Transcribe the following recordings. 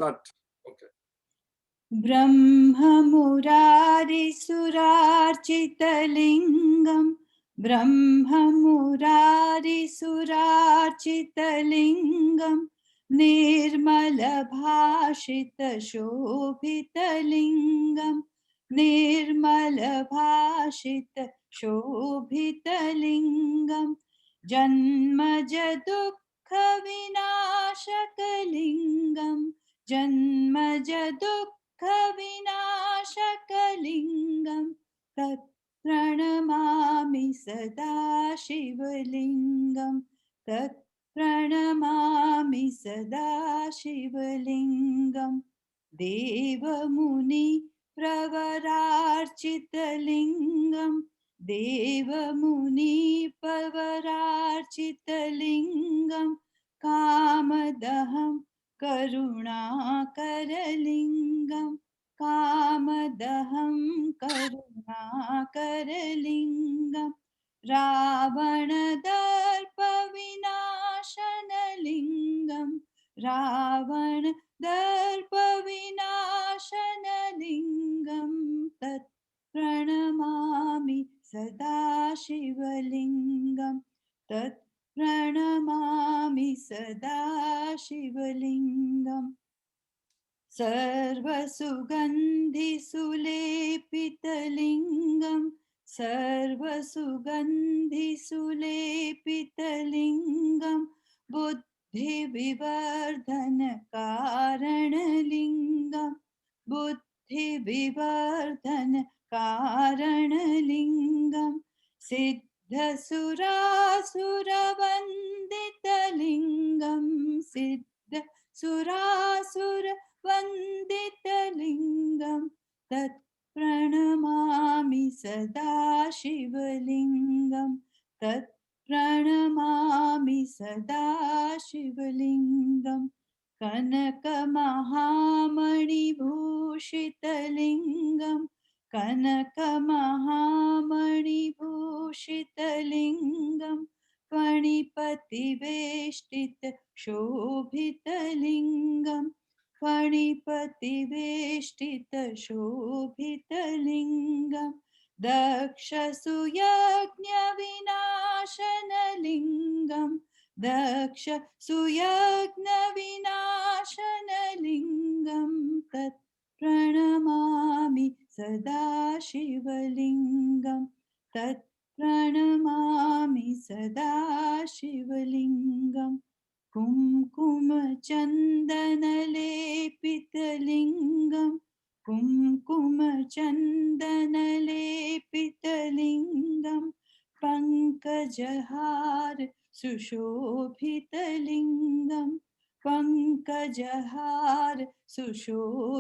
Start. Okay. ब्रह्ममुरारिसुरार्चितलिङ्गं ब्रह्ममुरारिसुरार्चितलिङ्गं निर्मलभाषितशोभितलिङ्गं निर्मलभाषितशोभितलिङ्गं जन्मजदुःखविनाशकलिङ्गं जन्मजदुःखविनाशकलिङ्गं तत् प्रणमामि सदा शिवलिङ्गं तत् प्रणमामि सदा शिवलिङ्गं देवमुनि प्रवरार्चितलिङ्गं देवमुनि प्रवरार्चितलिङ्गं कामदहं करुणाकरलिङ्गं कामदहं करुणाकरलिङ्गं रावणदर्पविनाशनलिङ्गं रावणदर्पविनाशनलिङ्गं तत् प्रणमामि सदा शिवलिङ्गं तत् प्रणमामि सदा शिवलिङ्गं सर्वसुगन्धिसुलेपितलिङ्गं सर्वसुगन्धिसुलेपितलिङ्गं बुद्धिविवर्धनकारणलिङ्गं बुद्धिविवर्धनकारणलिङ्गं सिद्धसुरासुरवन्दितलिङ्गं सिद्धसुरासुरवन्दितलिङ्गं तत् प्रणमामि सदा शिवलिङ्गं तत् प्रणमामि सदा शिवलिङ्गं कनकमहामणिभूषितलिङ्गं कनकमहामणिभूषितलिङ्गं फणिपतिवेष्टितशोभितलिङ्गं फणिपतिवेष्टितशोभितलिङ्गं दक्षसुयज्ञविनाशनलिङ्गं दक्षसुयज्ञविनाशनलिङ्गं तत् प्रणमामि सदा शिवलिङ्गं तत् प्रणमामि सदा शिवलिङ्गं कुङ्कुमचन्दनलेपितलिङ्गं कुङ्कुमचन्दनलेपितलिङ्गं पङ्कजहार सुशोभितलिङ्गं पङ्कजहार सुशोभितलिङ्गं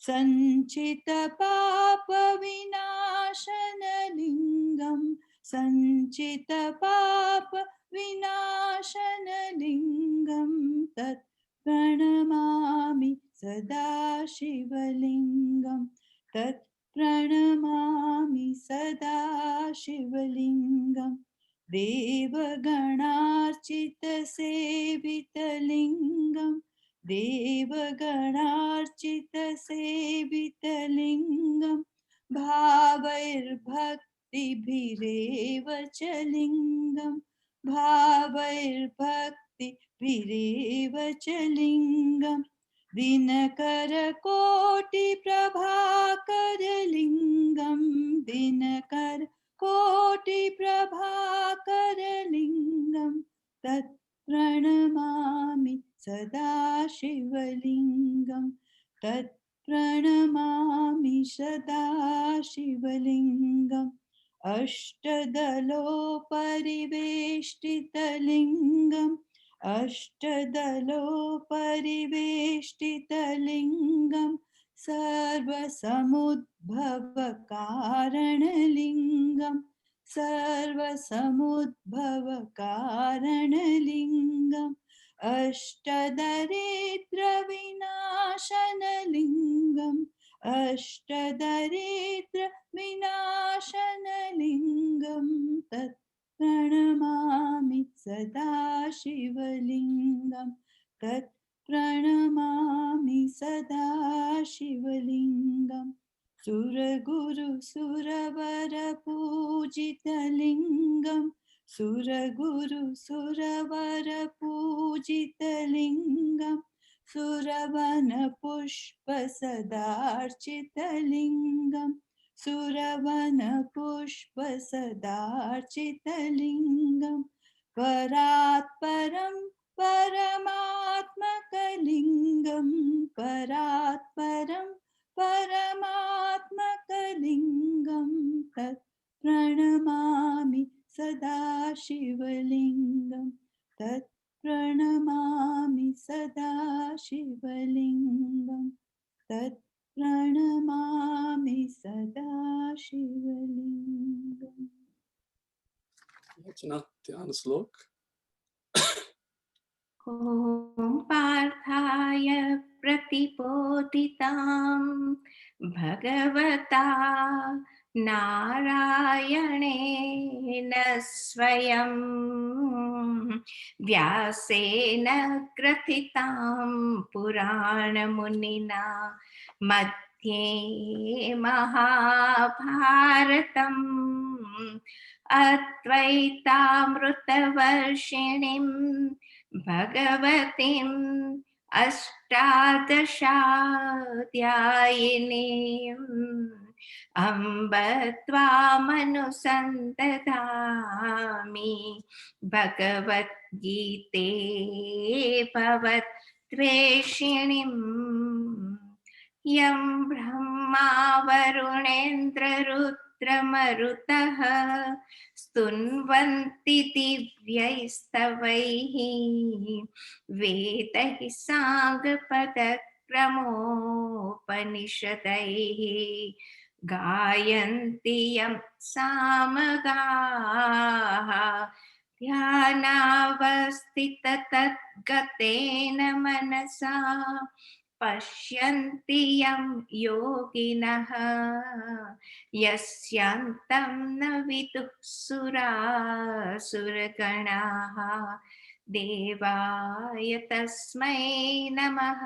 सञ्चितपापविनाशनलिङ्गं सञ्चितपापविनाशनलिङ्गं तत् प्रणमामि सदा शिवलिङ्गं तत् प्रणमामि सदा शिवलिङ्गं देवगणार्चितसेवितलिङ्गं देवगणार्चितसेवितलिङ्गं भावैर्भक्तिभिरेव च लिङ्गं भावैर्भक्तिभिरेव च लिङ्गं दिनकरकोटिप्रभाकरलिङ्गं दिनकरकोटिप्रभाकरलिङ्गं तत् प्रणमामि सदा शिवलिङ्गं तत् प्रणमामि सदा शिवलिङ्गम् अष्टदलोपरिवेष्टितलिङ्गम् अष्टदलोपरिवेष्टितलिङ्गं सर्वसमुद्भवकारणलिङ्गं सर्वसमुद्भवकारणलिङ्गम् अष्टदरिद्रविनाशनलिङ्गम् अष्टदरिद्रविनाशनलिङ्गं तत् प्रणमामि सदा शिवलिङ्गं तत् प्रणमामि सदा शिवलिङ्गं सुरगुरु सुरवर पूजितलिङ्गं सुरगुरु सुरवर पूजितलिङ्गं सुरवन पुष्प सदार्चितलिङ्गं सुरवन पुष्प सदार्चितलिङ्गं परात् परं परमात्मकलिङ्गं परात् परं परमात्मकलिङ्गं तत् प्रणमामि सदा शिवलिङ्गं तत् प्रणमामि सदा शिवलिङ्गं तत् प्रणमामि सदा शिवलिङ्गम्। रचना ध्यान श्लोक। ॐ पार्थाय प्रतिपोदितां भगवता नारायणेन स्वयं व्यासेन ग्रथितां पुराणमुनिना मध्ये महाभारतम् अद्वैतामृतवर्षिणीं भगवतीम् अष्टादशाध्यायिनीम् अम्ब त्वामनुसन्दधामि भगवद्गीते भवद्वेषिणीम् यं ब्रह्मा वरुणेन्द्ररुद्रमरुतः स्तुन्वन्ति दिव्यैस्तवैः वेदैः साङ्गपदक्रमोपनिषदैः गायन्ति यं सामगाः ध्यानावस्थिततद्गतेन मनसा पश्यन्ति यं योगिनः यस्यान्तं न विदुः सुरासुरगणाः देवाय तस्मै नमः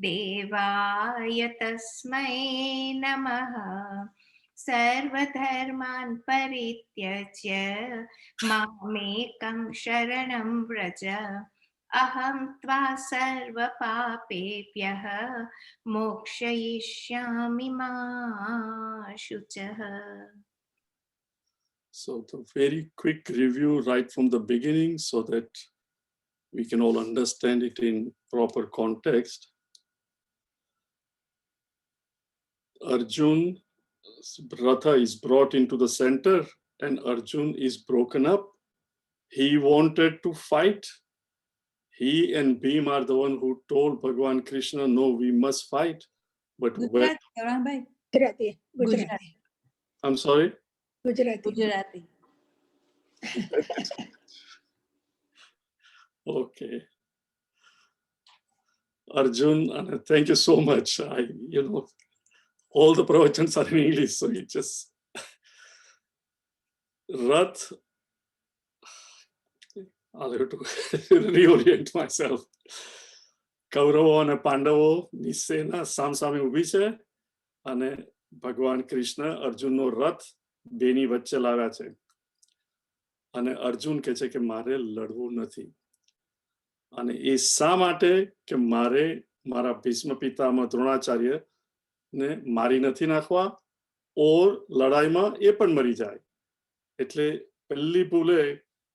देवाय तस्मै नमः सर्वधर्मान् परित्यज्य मामेकं शरणं व्रज अहं त्वा सर्वपापेभ्यः मोक्षयिष्यामि मा शुचः. So the very quick review right from the beginning so that we can all understand it in proper context. Arjun's Ratha is brought into the center and Arjun is broken up. He wanted to fight. He and Bhim are the one who told Bhagwan Krishna, no, we must fight. But when, Gujarati, Gujarati. I'm sorry? Gujarati. Okay. Arjun, thank you so much. All the pravachans are in English, so it just Rath. I'll have to reorient myself. કૌરવો અને પાંડવો નિશ્ચયના સામસામે ઊભી છે અને ભગવાન કૃષ્ણ અર્જુનનો રથ બેની વચ્ચે લાવ્યા છે અને અર્જુન કહે છે કે મારે લડવું નથી અને એ શા માટે કે મારે મારા ભીષ્મ પિતામહ દ્રોણાચાર્ય ને મારી નથી નાખવા ઓર લડાઈમાં એ પણ મરી જાય એટલે પહેલી ભૂલે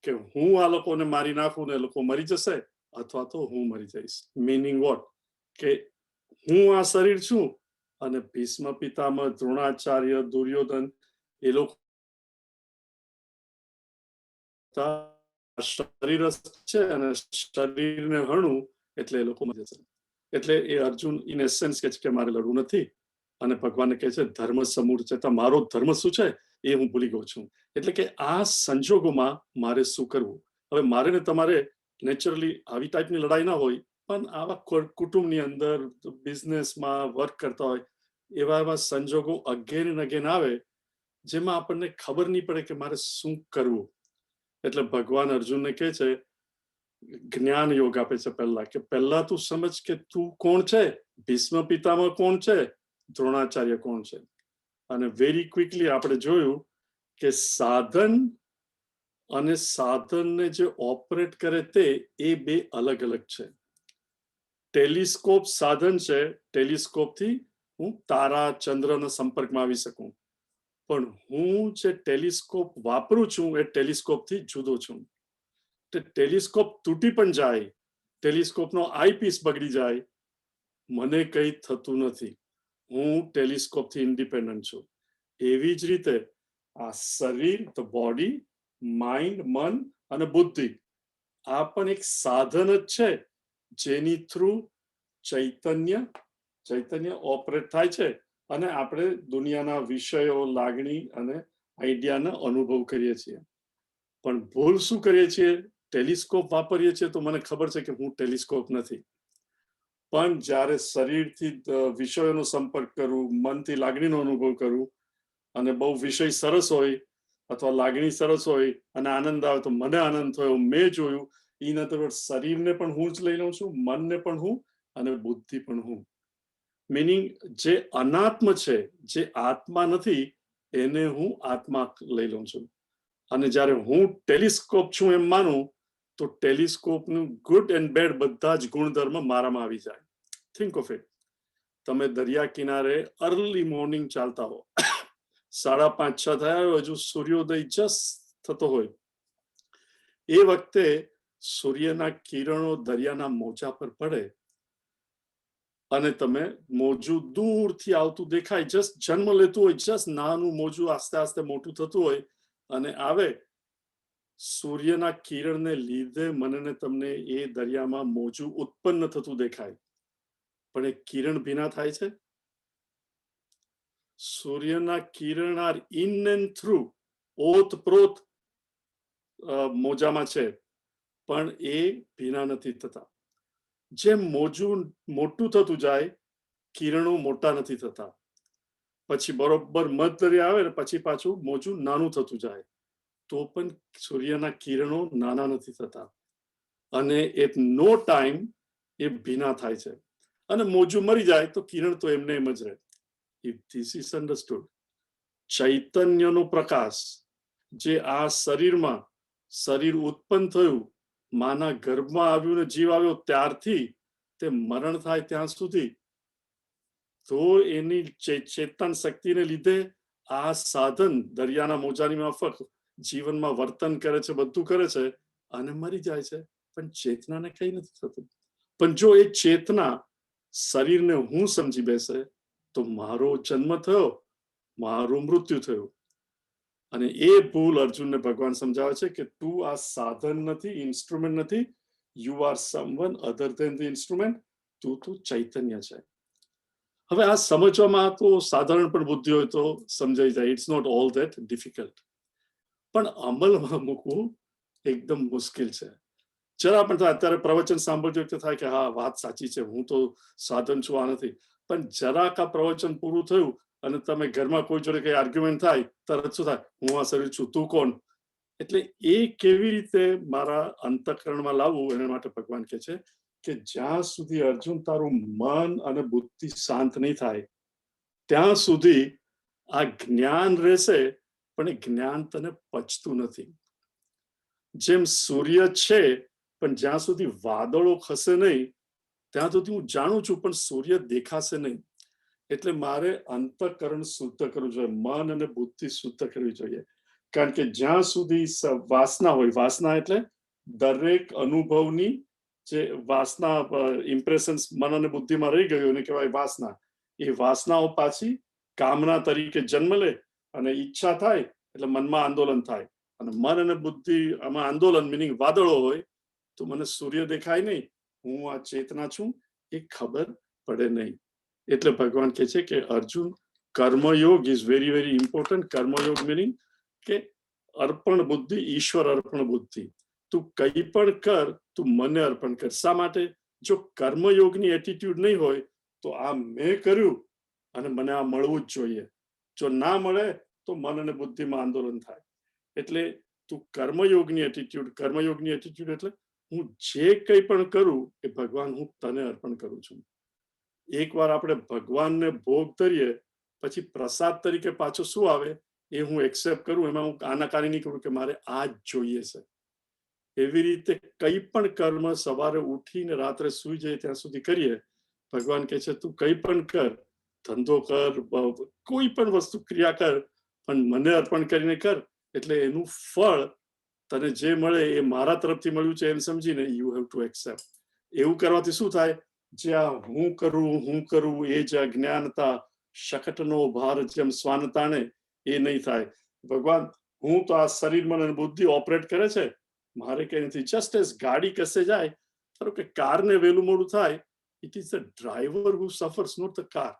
કે હું આ લોકોને મારી નાખું ને લોકો મરી જશે અથવા તો હું મરી જઈશ મીનિંગ વોટ કે હું આ શરીર છું અને ભીષ્મ પિતામહ દ્રોણાચાર્ય દુર્યોધન એ લોકો શરીર છે અને શરીરને હણું એટલે એ લોકો મરી જશે એટલે એ અર્જુન ઇન એસેન્સ કહે છે કે મારે લડવું નથી અને ભગવાનને કહે છે ધર્મ સમૂળ છે મારો ધર્મ શું છે એ હું ભૂલી ગયો છું એટલે કે આ સંજોગોમાં મારે શું કરવું હવે મારે ને તમારે નેચરલી આવી ટાઈપની લડાઈ ના હોય પણ આવા કુટુંબની અંદર બિઝનેસમાં વર્ક કરતા હોય એવા સંજોગો અગેન એન્ડ અગેન આવે જેમાં આપણને ખબર નહીં પડે કે મારે શું કરવું એટલે ભગવાન અર્જુનને કહે છે જ્ઞાન યોગ આપે છે પહેલા, કે પહેલા તું સમજ કે તું કોણ છે, ભીષ્મ પિતામહ કોણ છે, દ્રોણાચાર્ય કોણ છે. અને વેરી ક્વિકલી આપણે જોયું કે સાધન અને સાધનને જે ઓપરેટ કરે તે એ બે અલગ અલગ છે. ટેલિસ્કોપ સાધન છે, ટેલિસ્કોપથી હું તારા ચંદ્રના સંપર્કમાં આવી શકું, પણ હું જે ટેલિસ્કોપ વાપરું છું એ ટેલિસ્કોપથી જુદો છું. ટેલિસ્કોપ તૂટી પણ જાય, ટેલિસ્કોપનો આઈપીસ બગડી જાય, મને કંઈ થતું નથી, હું ટેલિસ્કોપથી ઇન્ડિપેન્ડન્ટ છું. એવી જ રીતે આ શરીર, ધ બોડી, માઇન્ડ, મન અને બુદ્ધિ આ પણ એક સાધન જ છે જેની થ્રુ ચૈતન્ય ઓપરેટ થાય છે અને આપણે દુનિયાના વિષયો, લાગણી અને આઈડિયાનો અનુભવ કરીએ છીએ. પણ ભૂલ શું કરીએ છીએ, ટેલિસ્કોપ વાપરીએ છીએ તો મને ખબર છે કે હું ટેલિસ્કોપ નથી, પણ જ્યારે શરીરથી વિષયોનો સંપર્ક કરું, મનથી લાગણીનો અનુભવ કરું અને બહુ વિષય સરસ હોય અથવા લાગણી સરસ હોય અને આનંદ આવે તો મને આનંદ થયો, મેં જોયું, ઇન અધર વર્ડ શરીરને પણ હું જ લઈ લઉં છું, મનને પણ હું અને બુદ્ધિ પણ હું. મીનિંગ જે અનાત્મ છે, જે આત્મા નથી, એને હું આત્મા લઈ લઉં છું. અને જ્યારે હું ટેલિસ્કોપ છું એમ માનું તો ટેલિસ્કોપનું ગુડ એન્ડ બેડ બધા જ ગુણધર્મ મારામાં આવી જાય. થિંક ઓફ ઇટ, તમે દરિયા કિનારે અર્લી મોર્નિંગ ચાલતા હો, 5:30, 6 થયા હોય, હજુ સૂર્યોદય જસ્ટ થતો હોય, એ વખતે સૂર્યના કિરણો દરિયાના મોજા પર પડે અને તમે મોજું દૂરથી આવતું દેખાય, જસ્ટ જન્મ લેતું હોય, જસ્ટ નાનું મોજું આસ્તે આસ્તે મોટું થતું હોય અને આવે, સૂર્યના કિરણને લીધે મને ને તમને એ દરિયામાં મોજું ઉત્પન્ન થતું દેખાય, પણ એ કિરણ ભીના થાય છે. સૂર્યના કિરણ આર ઇન એન્ડ થ્રુ, ઓતપ્રોત મોજામાં છે, પણ એ ભીના નથી થતા. જેમ મોજું મોટું થતું જાય, કિરણો મોટા નથી થતા, પછી બરોબર મધદરિયા આવે ને પછી પાછું મોજું નાનું થતું જાય, તો પણ સૂર્યના કિરણો નાના નથી થતા અને એટ નો ટાઈમ એ ભીના થાય છે અને મોજું મરી જાય તો કિરણ તો એમને એમ જ રહે. ઇફ ધીસ ઇઝ અન્ડરસ્ટુડ, ચૈતન્યનો પ્રકાશ જે આ શરીરમાં, શરીર ઉત્પન્ન થયું, માના ગર્ભમાં આવ્યું ને જીવ આવ્યો ત્યારથી તે મરણ થાય ત્યાં સુધી, તો એની ચેતન શક્તિને લીધે આ સાધન દરિયાના મોજાની માફક જીવનમાં વર્તન કરે છે, બધું કરે છે અને મરી જાય છે, પણ ચેતનાને કઈ નથી થતું. પણ જો એ ચેતના શરીરને હું સમજી બેસે તો મારો જન્મ થયો, મારું મૃત્યુ થયું. અને એ ભૂલ અર્જુનને ભગવાન સમજાવે છે કે તું આ સાધન નથી, ઇન્સ્ટ્રુમેન્ટ નથી, you are someone other than the instrument, તું ચૈતન્ય છે. હવે આ સમજવામાં તો સાધારણ પણ બુદ્ધિ હોય તો સમજાઈ જાય, it's not all that difficult, પણ અમલમાં મૂકવું એકદમ મુશ્કેલ છે. જરા પણ થાય, અત્યારે પ્રવચન સાંભળતી વખતે થાય કે હા વાત સાચી છે, હું તો સાધન છું, આ નથી, પણ જરાક આ પ્રવચન પૂરું થયું અને તમે ઘરમાં કોઈ જોડે કઈ આર્ગ્યુમેન્ટ થાય, તરત શું થાય, હું આ શરીર છું, તું કોણ? એટલે એ કેવી રીતે મારા અંતઃકરણમાં લાવવું, એના માટે ભગવાન કહે છે કે જ્યાં સુધી અર્જુન તારું મન અને બુદ્ધિ શાંત નહીં થાય ત્યાં સુધી આ જ્ઞાન રહેશે, પણ એ જ્ઞાન તને પચતું નથી. જેમ સૂર્ય છે, પણ જ્યાં સુધી વાદળો ખસે નહીં ત્યાં સુધી હું જાણું છું, પણ સૂર્ય દેખાશે નહીં. એટલે મારે અંતઃકરણ શુદ્ધ કરવું જોઈએ, મન અને બુદ્ધિ શુદ્ધ કરવી જોઈએ. કારણ કે જ્યાં સુધી વાસના હોય, વાસના એટલે દરેક અનુભવની જે વાસના ઇમ્પ્રેશન્સ મન અને બુદ્ધિમાં રહી ગયું એને કહેવાય વાસના. એ વાસનાઓ પાછી કામના તરીકે જન્મ લે અને ઈચ્છા થાય એટલે મનમાં આંદોલન થાય, અને મન અને બુદ્ધિ આમાં આંદોલન મિનિંગ વાદળો હોય તો મને સૂર્ય દેખાય નહીં, હું આ ચેતના છું એ ખબર પડે નહીં. એટલે ભગવાન કહે છે કે Arjun, karmayoga is very very important. Karmayoga meaning કે અર્પણ બુદ્ધિ, ઈશ્વર અર્પણ બુદ્ધિ. તું કંઈ પણ કર, તું મને અર્પણ કર. શા માટે? જો કર્મયોગની એટીટ્યુડ નહીં હોય તો આ મેં કર્યું અને મને આ મળવું જ જોઈએ, જો ના મળે તો મન અને બુદ્ધિમાં આંદોલન થાય. એટલે તું કર્મયોગની એટીટ્યુડ એટલે હું જે કંઈ પણ કરું એ ભગવાન હું તને અર્પણ કરું છું. એકવાર આપણે ભગવાનને ભોગ ધરીએ પછી પ્રસાદ તરીકે પાછો શું આવે એ હું એક્સેપ્ટ કરું, એમાં હું આનાકાની નહીં કરું કે મારે આ જ જોઈએ છે. એવી રીતે કંઈ પણ કર્મ સવારે ઉઠીને રાત્રે સુઈ જાય ત્યાં સુધી કરીએ, ભગવાન કહે છે તું કંઈ પણ કર, ધંધો કર, કોઈ પણ વસ્તુ ક્રિયા કર, પણ મને અર્પણ કરીને કર, એટલે એનું ફળ તને જે મળે એ મારા તરફથી મળ્યું છે એમ સમજીને યુ હેવ ટુ એક્સેપ્ટ. એવું કરવાથી શું થાય, જે આ હું કરું એ જે અજ્ઞાનતા શકટનો ભાર જેમ શ્વાન તાણે એ નહીં થાય. ભગવાન હું તો આ શરીર મન અને બુદ્ધિ ઓપરેટ કરે છે, મારે કઈ નથી. જસ્ટ એઝ ગાડી કસે જાય, ધારો કે કારને વહેલું મોડું થાય, it is the driver who suffers, not the car.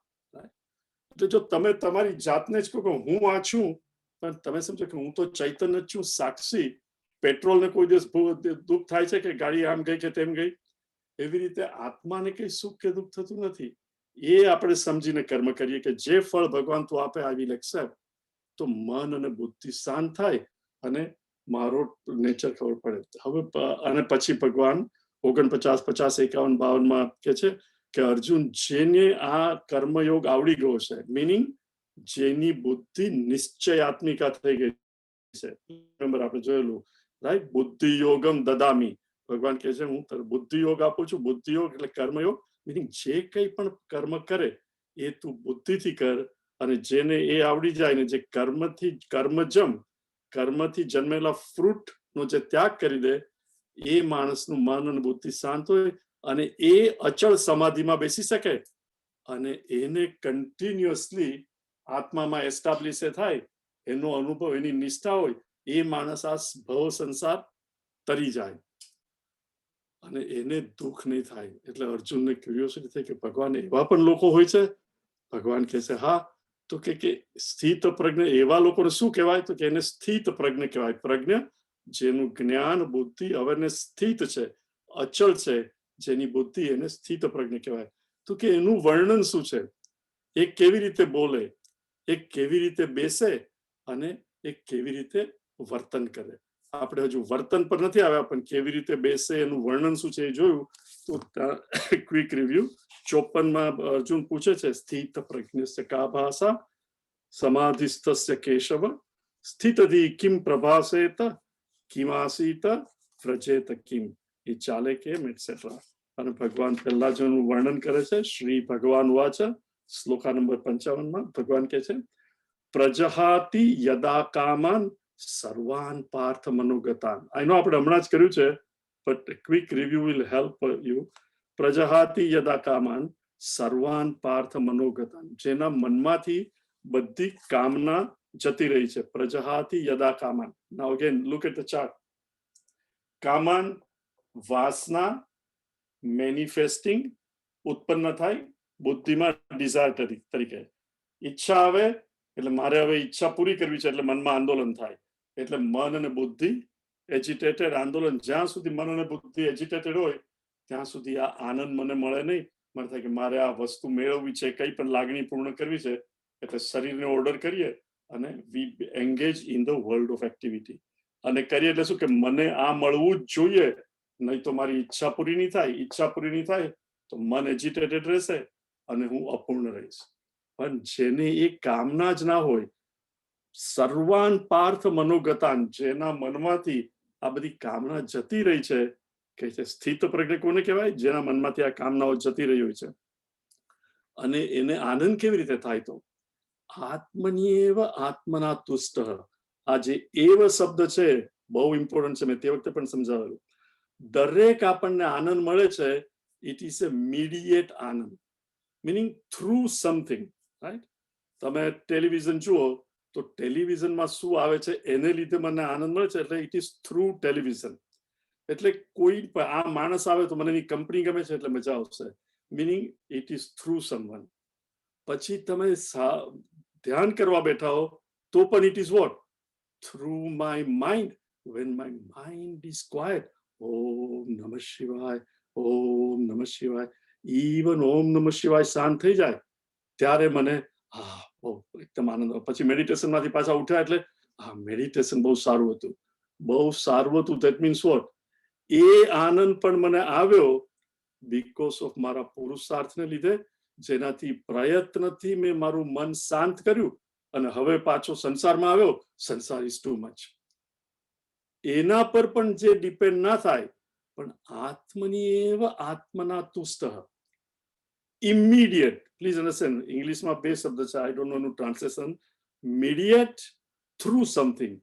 એટલે જો તમે તમારી જાતને જ કહો કે હું આ છું, પણ તમે સમજો કે હું તો ચૈતન્ય છું, સાક્ષી, પેટ્રોલને કોઈ દિવસ દુઃખ થાય છે કે ગાડી આમ ગઈ કે તેમ ગઈ, એવી રીતે આત્માને કઈ સુખ કે દુઃખ થતું નથી. એ આપણે સમજીને કર્મ કરીએ કે જે ફળ ભગવાન તું આપે આઈ વિલ એક્સેપ્ટ, તો મન અને બુદ્ધિ શાંત થાય અને મારો નેચર ખબર પડે. હવે અને પછી ભગવાન 49, 50, 51, 52 કે છે કે અર્જુન, જેને આ કર્મયોગ આવડી ગયો છે, મીનિંગ જેની બુદ્ધિ નિશ્ચયાત્મિકા થઈ ગઈ છે, આપણે જોયેલું રાઈટ, બુદ્ધિ યોગમ દદામી, ભગવાન કહે છે હું તને બુદ્ધિ યોગ આપું છું. બુદ્ધિ યોગ એટલે કર્મયોગ, મીનિંગ જે કંઈ પણ કર્મ કરે એ તું બુદ્ધિથી કર, અને જેને એ આવડી જાય ને જે કર્મથી જન્મેલા ફ્રૂટ નો જે ત્યાગ કરી દે, એ માણસનું મન અને બુદ્ધિ શાંત હોય અને એ અચળ સમાધિમાં બેસી શકે અને એને કન્ટિન્યુઅસલી આત્મામાં એસ્ટાબ્લિશ થાય, એનો અનુભવ, એની નિષ્ઠા હોય, એ માણસ આ ભવ સંસાર તરી જાય અને એને દુઃખ નહીં થાય. એટલે અર્જુનને ક્યુરિયોસિટી થઈ કે ભગવાન એવા પણ લોકો હોય છે? ભગવાન કહે છે હા. તો કે સ્થિત પ્રજ્ઞ એવા લોકોને શું કહેવાય? તો કે એને સ્થિત પ્રજ્ઞ કહેવાય. પ્રજ્ઞ જેનું જ્ઞાન બુદ્ધિ અવેરનેસ સ્થિત છે, અચળ છે, જેની બુદ્ધિ, એને સ્થિત પ્રજ્ઞ કહેવાય. તો કે એનું વર્ણન શું છે? એ કેવી રીતે બોલે, એ કેવી રીતે બેસે અને એ કેવી રીતે વર્તન કરે. આપણે હજુ વર્તન પર નથી આવ્યા, પણ કેવી રીતે બેસે એનું વર્ણન શું છે એ જોયું. તો ક્વિક રિવ્યુ 54 અર્જુન પૂછે છે, સ્થિત પ્રજ્ઞસ્ય કા ભાષા સમાધિસ્થસ્ય કેશવ સ્થિતધિ કિમ પ્રભાસેત કિમાસીત વ્રજેત કિમ, એ ચાલે કેમ, એટસેટ્રા. અને ભગવાન પહેલા જેનું વર્ણન કરે છે, શ્રી ભગવાન વાચ, શ્લોકા નંબર 55 ભગવાન કહે છે, પ્રજહાતિ યદા કામાન સર્વાન પાર્થ મનોગતાન. આઈ નો આપણે હમણાં જ કર્યું છે, but a quick review will help you. પ્રજહાતિ યદા કામાન સર્વાન Parth મનોગતાન, જેના મનમાંથી બધી કામના જતી રહી છે. પ્રજહાતિ યદા કામાન. Now again look at the chart. કામાન, વાસના, મેનિફેસ્ટિંગ, ઉત્પન્ન થાય બુદ્ધિમાં ડિઝાયર તરીકે. ઈચ્છા આવે એટલે મારે હવે ઈચ્છા પૂરી કરવી છે, એટલે મનમાં આંદોલન થાય, એટલે મન અને બુદ્ધિ એજિટેટેડ, આંદોલન. જ્યાં સુધી મન અને બુદ્ધિ એજિટેટેડ હોય ત્યાં સુધી આ આનંદ મને મળે નહીં. મને થાય કે મારે આ વસ્તુ મેળવવી છે, કંઈ પણ લાગણી પૂર્ણ કરવી છે, એટલે શરીરને ઓર્ડર કરીએ અને we engage in the world of activity. અને કરીએ એટલે શું કે મને આ મળવું જ જોઈએ, નહીં તો મારી ઈચ્છા પૂરી નહીં થાય. ઈચ્છા પૂરી નહીં થાય તો મન એજિટેટેડ રહેશે અને હું અપૂર્ણ રહીશ. પણ જેને એ કામના જ ના હોય, સર્વાન પાર્થ મનોગતાન, જેના મનમાંથી આ બધી કામના જતી રહી છે, કે છે સ્થિત પ્રજ્ઞ કોને કહેવાય? જેના મનમાંથી આ કામનાઓ જતી રહી હોય છે. અને એને આનંદ કેવી રીતે થાય? તો આત્મન્યેવ આત્મના તુષ્ટ. આ જે એવ શબ્દ છે બહુ ઇમ્પોર્ટન્ટ છે, મેં તે વખતે પણ સમજાવેલું. દરેક આપણને આનંદ મળે છે, ઇટ ઇઝ અ મીડિયેટ આનંદ, મીનિંગ થ્રુ સમથિંગ, રાઈટ? તમે ટેલિવિઝન જુઓ તો ટેલિવિઝનમાં શું આવે છે એને લીધે મને આનંદ મળે છે, એટલે ઇટ ઇઝ થ્રુ ટેલિવિઝન. એટલે કોઈ આ માણસ આવે તો મને એની કંપની ગમે છે એટલે મજા આવશે, meaning it is through someone. પછી તમે ધ્યાન કરવા બેઠા હો તો પણ it is what? Through my mind. When my mind is quiet, ઓમ નમઃ શિવાય, ઓમ નમઃ શિવાય, ઇવન ઓમ નમઃ શિવાય શાંત થઈ જાય ત્યારે મને એકદમ આનંદ. પછી મેડિટેશન માંથી પાછા ઉઠ્યા એટલે મેડિટેશન બહુ સારું હતું, બહુ સારું હતું. That means what? એ આનંદ પણ મને આવ્યો બીકોઝ ઓફ મારા પુરુષાર્થને લીધે, જેનાથી પ્રયત્નથી મેં મારું મન શાંત કર્યું અને હવે પાછો સંસારમાં આવ્યો. સંસાર ઇઝ ટુ મચ. એના પર પણ જે ડિપેન્ડ ના થાય, પણ આત્મની એવ આત્મના તુષ્ટ. ઇમિડિયેટ, પ્લીઝ અન્ડરસ્ટેન્ડ, ઇંગ્લિશમાં બે શબ્દ છે, આઈ ડોન્ટ નો એનું translation. Mediate through something,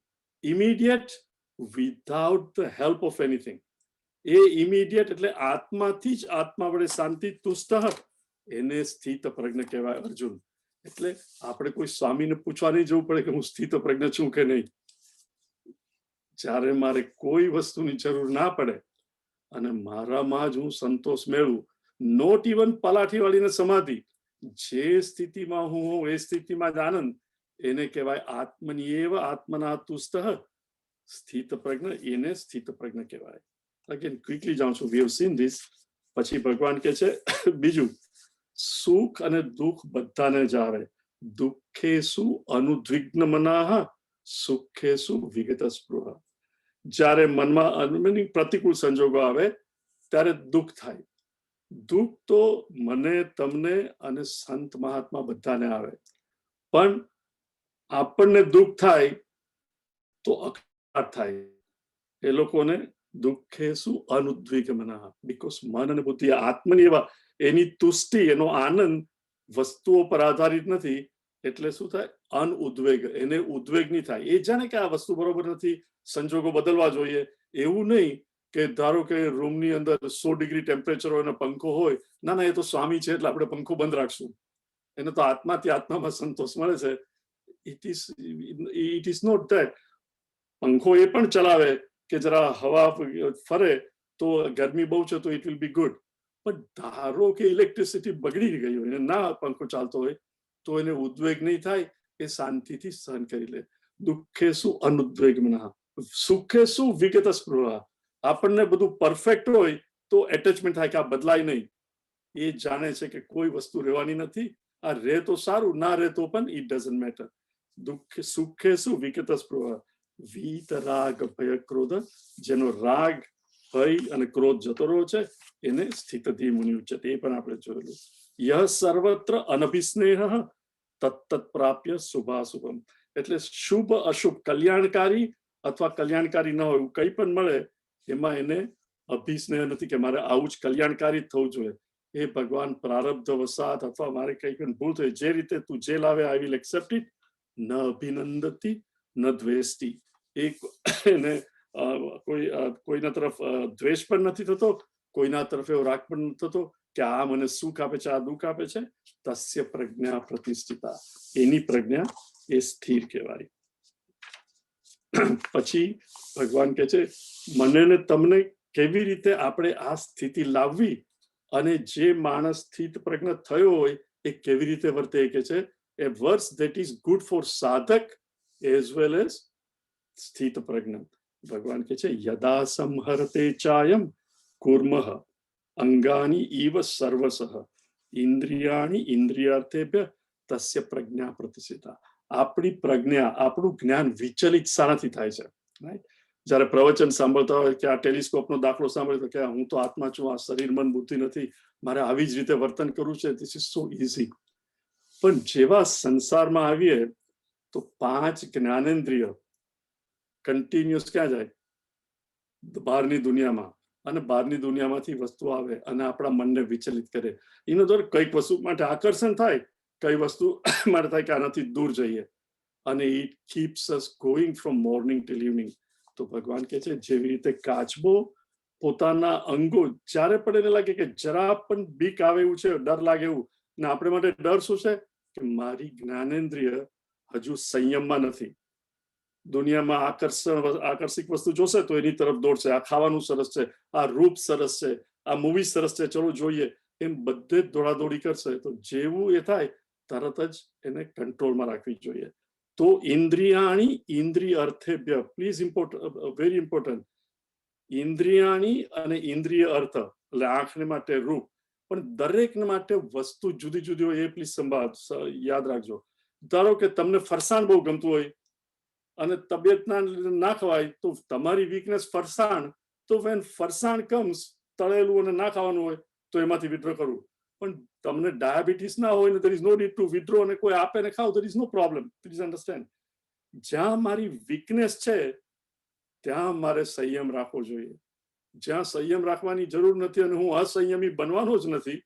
immediate without the help of anything. એ ઇમિડિયેટ એટલે આત્માથી જ આત્મા વડે શાંતિ તુષ્ટ, એને સ્થિત પ્રજ્ઞ કહેવાય અર્જુન. એટલે આપણે કોઈ સ્વામીને પૂછવા નહીં જવું પડે કે હું સ્થિત પ્રજ્ઞ છું કે નહીં. જ્યારે મારે કોઈ વસ્તુની જરૂર ના પડે અને મારામાં જ હું સંતોષ મેળવું, નોટ ઇવન પલાઠી વાળીને સમાધિ, જે સ્થિતિમાં હું હોઉં એ સ્થિતિમાં જ આનંદ, એને કહેવાય આત્મની એવ આત્મના તુષ્ટ સ્થિત પ્રજ્ઞ. એને સ્થિત પ્રજ્ઞ કહેવાય. અગેન ક્વિકલી જાઉં છું, વી હેવ સીન ધીસ. પછી ભગવાન કહે છે બીજું, સુખ અને દુઃખ બધાને જ આવે. દુઃખેસુ અનુદ્વિગ્ન મનાહ, સુખેસુ વિગત સ્પૃહ. જ્યારે મનમાં પ્રતિકૂળ સંજોગો આવે ત્યારે દુઃખ થાય. દુઃખ તો મને, તમને અને સંત મહાત્મા બધાને આવે. પણ આપણને દુઃખ થાય તો અકળાટ થાય. એ લોકોને દુઃખેસુ અનુદ્વિગ્ન, બીકોઝ મન અને બુદ્ધિ આત્મની એવા, એની તુષ્ટિ, એનો આનંદ વસ્તુઓ પર આધારિત નથી. એટલે શું થાય? અનઉદ્વેગ. એને ઉદ્વેગ નહીં થાય. એ જાણે કે આ વસ્તુ બરોબર નથી, સંજોગો બદલવા જોઈએ. એવું નહીં કે ધારો કે રૂમની અંદર 100 ડિગ્રી ટેમ્પરેચર હોય અને પંખો હોય, ના ના, એ તો સ્વામી છે એટલે આપણે પંખો બંધ રાખશું. એને તો આત્માથી આત્મામાં સંતોષ મળે છે. It is not that. પંખો એ પણ ચલાવે કે જરા હવા ફરે તો ગરમી બહુ છે તો ઇટ વિલ બી ગુડ. પણ ધારો કે ઇલેક્ટ્રિસિટી બગડી ગઈ હોય, ના પંખો ચાલતો હોય, તો એને ઉદ્વેગ નહીં થાય. એ શાંતિથી સહન કરી લે. દુઃખે શું અનુદ્વેગમના, સુખે શું વિગત સ્પૃહ. આપણને બધું પરફેક્ટ હોય તો એટેચમેન્ટ થાય કે આ બદલાય નહીં. એ જાણે છે કે કોઈ વસ્તુ રહેવાની નથી, આ રહે તો સારું, ના રહે તો પણ ઇટ ડઝન્ટ મેટર. દુઃખ સુખે શું વિગત સ્પૃહ. વીત રાગ ભય ક્રોધ, જેનો રાગ ભય અને ક્રોધ જતો રહ્યો છે એને સ્થિતધિ મુનિ ઉચ્યતે. એ પણ આપણે જોયેલું. યહ સર્વત્ર અનભિસ્નેહ તત્તત પ્રાપ્ય શુભાશુભમ. એટલે શુભ અશુભ, કલ્યાણકારી અથવા કલ્યાણકારી ન હોય, કંઈ પણ મળે એમાં એને અભિસ્નેહ નથી કે મારે આવું જ કલ્યાણકારી થવું જોઈએ. એ ભગવાન પ્રારબ્ધ વસાત અથવા મારે કઈ પણ ભૂલ થઈ, જે રીતે તું જે લાવે આઈ વિલ એક્સેપ્ટ ઇટ. ન અભિનંદતી ન દ્વેષ્ટિ. એને કોઈના તરફ દ્વેષ પણ નથી થતો, કોઈના તરફ એવો રાગ પણ નથી થતો કે આ મને સુખ આપે છે, આ દુઃખ આપે છે. તસ્ય પ્રજ્ઞા પ્રતિષ્ઠિતા. એની પ્રજ્ઞા એ સ્થિર કહેવાય. પછી ભગવાન કહે છે મને ને તમને કેવી રીતે આપણે આ સ્થિતિ લાવવી, અને જે માણસ સ્થિત પ્રજ્ઞ થયો હોય એ કેવી રીતે વર્તે. કે છે એ વર્સ ધેટ ઇઝ ગુડ ફોર સાધક એઝ વેલ એઝ સ્થિત પ્રજ્ઞ. ભગવાન કહે છે યદા સંહરતે ચાયમ કુર્મઃ અંગાની ઇવ સર્વસઃ ઇન્દ્રિયાણી ઇન્દ્રિયાર્થેભ્ય તસ્ય પ્રજ્ઞા પ્રતિષ્ઠિતા. આપણી પ્રજ્ઞા, આપણું જ્ઞાન વિચલિત શાનાથી થાય છે? જયારે પ્રવચન સાંભળતા હોય કે આ ટેલિસ્કોપનો દાખલો સાંભળ્યો કે હું તો આત્મા છું, આ શરીર મન બુદ્ધિ નથી, મારે આવી જ રીતે વર્તન કરવું છે, ધીસ ઇઝ સો ઇઝી. પણ જેવા સંસારમાં આવીએ તો 5 જ્ઞાનેન્દ્રિય કન્ટિન્યુઅસ ક્યાં જાય? બહારની દુનિયામાં. અને બહારની દુનિયામાંથી વસ્તુ આવે અને આપણા મનને વિચલિત કરે. એનો દ્વારા કઈક વસ્તુ માટે આકર્ષણ થાય, કઈ વસ્તુ માટે થાય કે આનાથી દૂર જઈએ, અને it keeps us going from morning till evening. તો ભગવાન કહે છે જેવી રીતે કાચબો પોતાના અંગો જ્યારે પણ એને લાગે કે જરા પણ બીક આવે એવું છે, ડર લાગે એવું, ને આપણે માટે ડર શું છે કે મારી જ્ઞાનેન્દ્રિય હજુ સંયમમાં નથી. દુનિયામાં આકર્ષિક વસ્તુ જોશે તો એની તરફ દોડશે. આ ખાવાનું સરસ છે, આ રૂપ સરસ છે, આ મૂવી સરસ છે, ચલો જોઈએ, એમ બધે જ દોડાદોડી કરશે. તો જેવું એ થાય તરત જ એને કંટ્રોલમાં રાખવી જોઈએ. તો ઇન્દ્રિયાણી ઇન્દ્રિય અર્થેભ્ય, પ્લીઝ વેરી ઇમ્પોર્ટન્ટ, ઇન્દ્રિયાણી અને ઇન્દ્રિય અર્થ એટલે આંખને માટે રૂપ, પણ દરેકને માટે વસ્તુ જુદી જુદી હોય એ પ્લીઝ યાદ રાખજો. ધારો કે તમને ફરસાણ બહુ ગમતું હોય અને તબિયતના ના ખવાય તો તમારી વીકનેસ ફરસાણ તો વેન ફરસાણ કમ્સ, તળેલું અને ના ખાવાનું હોય તો એમાંથી વિથડ્રો કરવું. પણ તમને ડાયાબિટીસ ના હોય ને there is no need to withdraw અને કોઈ આપે ને ખાવ, there is no problem. Please understand. જ્યાં મારી વીકનેસ છે ત્યાં મારે સંયમ રાખવો જોઈએ. જ્યાં સંયમ રાખવાની જરૂર નથી અને હું અસંયમી બનવાનો જ નથી,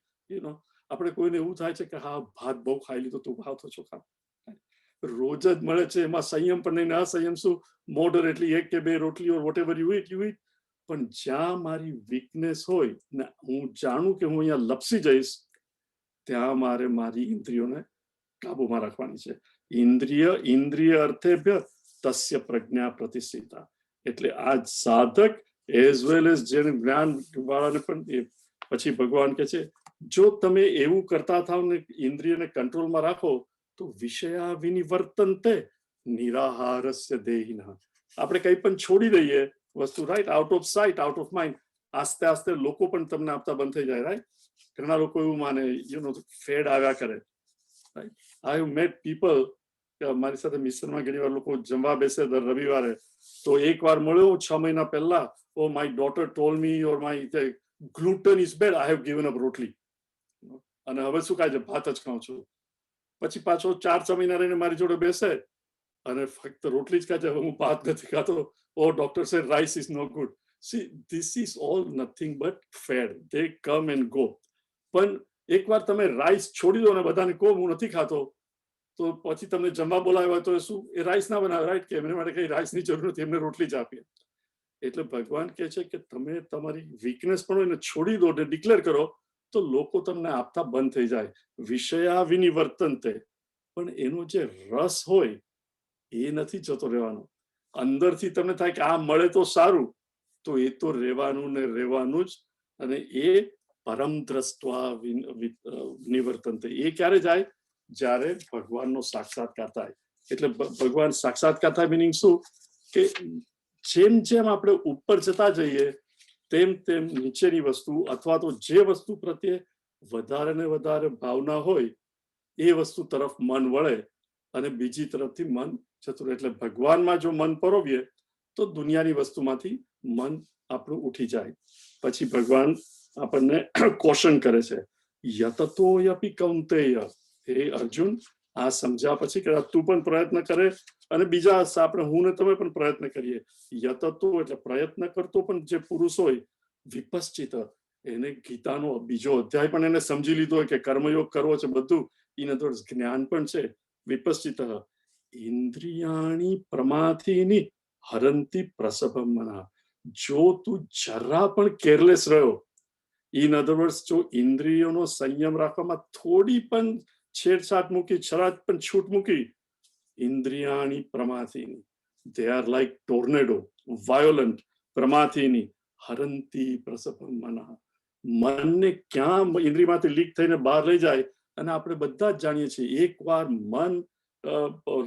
આપણે કોઈને એવું થાય છે કે હા ભાત બહુ ખાઈ લીધો, તું ભાવ ઓછો ખા, રોજ જ મળે છે એમાં સંયમ પણ નહીં, અસંયમ શું, મોડરેટલી 1 કે 2 રોટલી ઓર વોટ એવર યુ ઇટ. પણ જ્યાં મારી વીકનેસ હોય ને હું જાણું કે હું અહીંયા લપસી જઈશ, ત્યાં મારે મારી ઇન્દ્રિયોને કાબુમાં રાખવાની છે. ઇન્દ્રિય અર્થેભ્ય તસ્ય પ્રજ્ઞા પ્રતિષ્ઠિતા. એટલે આ સાધક એઝ વેલ એઝ જેને જ્ઞાન વાળાને પણ પછી ભગવાન કહે છે જો તમે એવું કરતા થાવ ને ઇન્દ્રિયને કંટ્રોલમાં રાખો તો વિષયા વિનિવર્તન્તે નિરાહારસ્ય દેહિનઃ. આપણે કંઈ પણ છોડી દઈએ વસ્તુ, right, out of sight out of mind, આસ્તે આસ્તે લોકો પણ તમને આપતા બંધ થઈ જાય, રાઈટ. ઘણા લોકો એવું માને ફેડ આવ્યા કરે, right. I have met people, મારી સાથે મિશનમાં ઘણી વાર લોકો જમવા બેસે દર રવિવારે, તો એક વાર મળ્યો 6 મહિના પહેલા, oh my daughter told me or my gluten is bed, I have given up રોટલી, અને હવે શું ખાય છે, ભાત જ ખાઉં છું. પછી પાછો 4-6 મહિના રહીને મારી જોડે બેસે અને ફક્ત રોટલી જ ખાય છે, હું ભાત નથી ખાતો. Oh doctor say rice is no good. See this is all nothing but fad, they come and go. પણ એકવાર તમે રાઈસ છોડી દો ને બધાને કહો હું નથી ખાતો, તો પછી તમને જમવા બોલાવ્યા હોય તો શું એ રાઈસ ના બનાવે, રાઈટ, કે એમને માટે કઈ રાઈસની જરૂર નથી, એમને રોટલી જ આપીએ. એટલે ભગવાન કહે છે કે તમે તમારી વીકનેસ પણ હોય ને છોડી દો ને ડિક્લેર કરો તો લોકો તમને આપતા બંધ થઈ જાય. વિષયા વિનિવર્તન્તે. પણ એનો જે રસ હોય એ નથી જતો રહેવાનો. અંદરથી તમને થાય કે આ મળે તો સારું, તો એ તો રહેવાનું ને રહેવાનું જ. અને એ પરમ દ્રષ્ટવા નિવર્તન્તે. એ ક્યારે જાય? જ્યારે ભગવાનનો સાક્ષાત્કાર થાય. એટલે ભગવાન સાક્ષાત્કાર થાય મિનિંગ શું કે જેમ જેમ આપણે ઉપર જતા જઈએ તેમ તેમ નીચેની વસ્તુ અથવા તો જે વસ્તુ પ્રત્યે વધારે ને વધારે ભાવના હોય એ વસ્તુ તરફ મન વળે અને બીજી તરફથી મન જતું રહે. એટલે ભગવાનમાં જો મન પરોવીએ તો દુનિયાની વસ્તુમાંથી મન આપણું ઉઠી જાય. પછી ભગવાન આપણને કોશન કરે છે, યતતોયપી કૌંતેય. હે અર્જુન, આ સમજ્યા પછી કે તું પણ પ્રયત્ન કરે અને બીજા આપણે હું ને તમે પણ પ્રયત્ન કરીએ. યતતો એટલે પ્રયત્ન કરતો પણ જે પુરુષ હોય, વિપશ્ચિત, એને ગીતાનો બીજો અધ્યાય પણ એને સમજી લીધો હોય કે કર્મયોગ કરવો છે બધું, ઇન અધર વર્ડ્સ જ્ઞાન પણ છે. વિપશ્ચિત ઇન્દ્રિયાણી પ્રમાથીની હરંતી પ્રસભમ મનઃ. જો તું જરા પણ કેરલેસ રહ્યો, ઇન અધર વર્ડ્સ જો ઇન્દ્રિયોનો સંયમ રાખવામાં થોડી પણ છેડછાટ મૂકી, છરાટ પણ છૂટ મૂકી, ઇન્દ્રિયાણી પ્રમાથીની, they are like tornado, violent, પ્રમાથીની હરંતી પ્રસભમ મનઃ. મનને ક્યાં ઇન્દ્રિયમાંથી લીક થઈને બહાર લઈ જાય. અને આપણે બધા જ જાણીએ છીએ એકવાર મન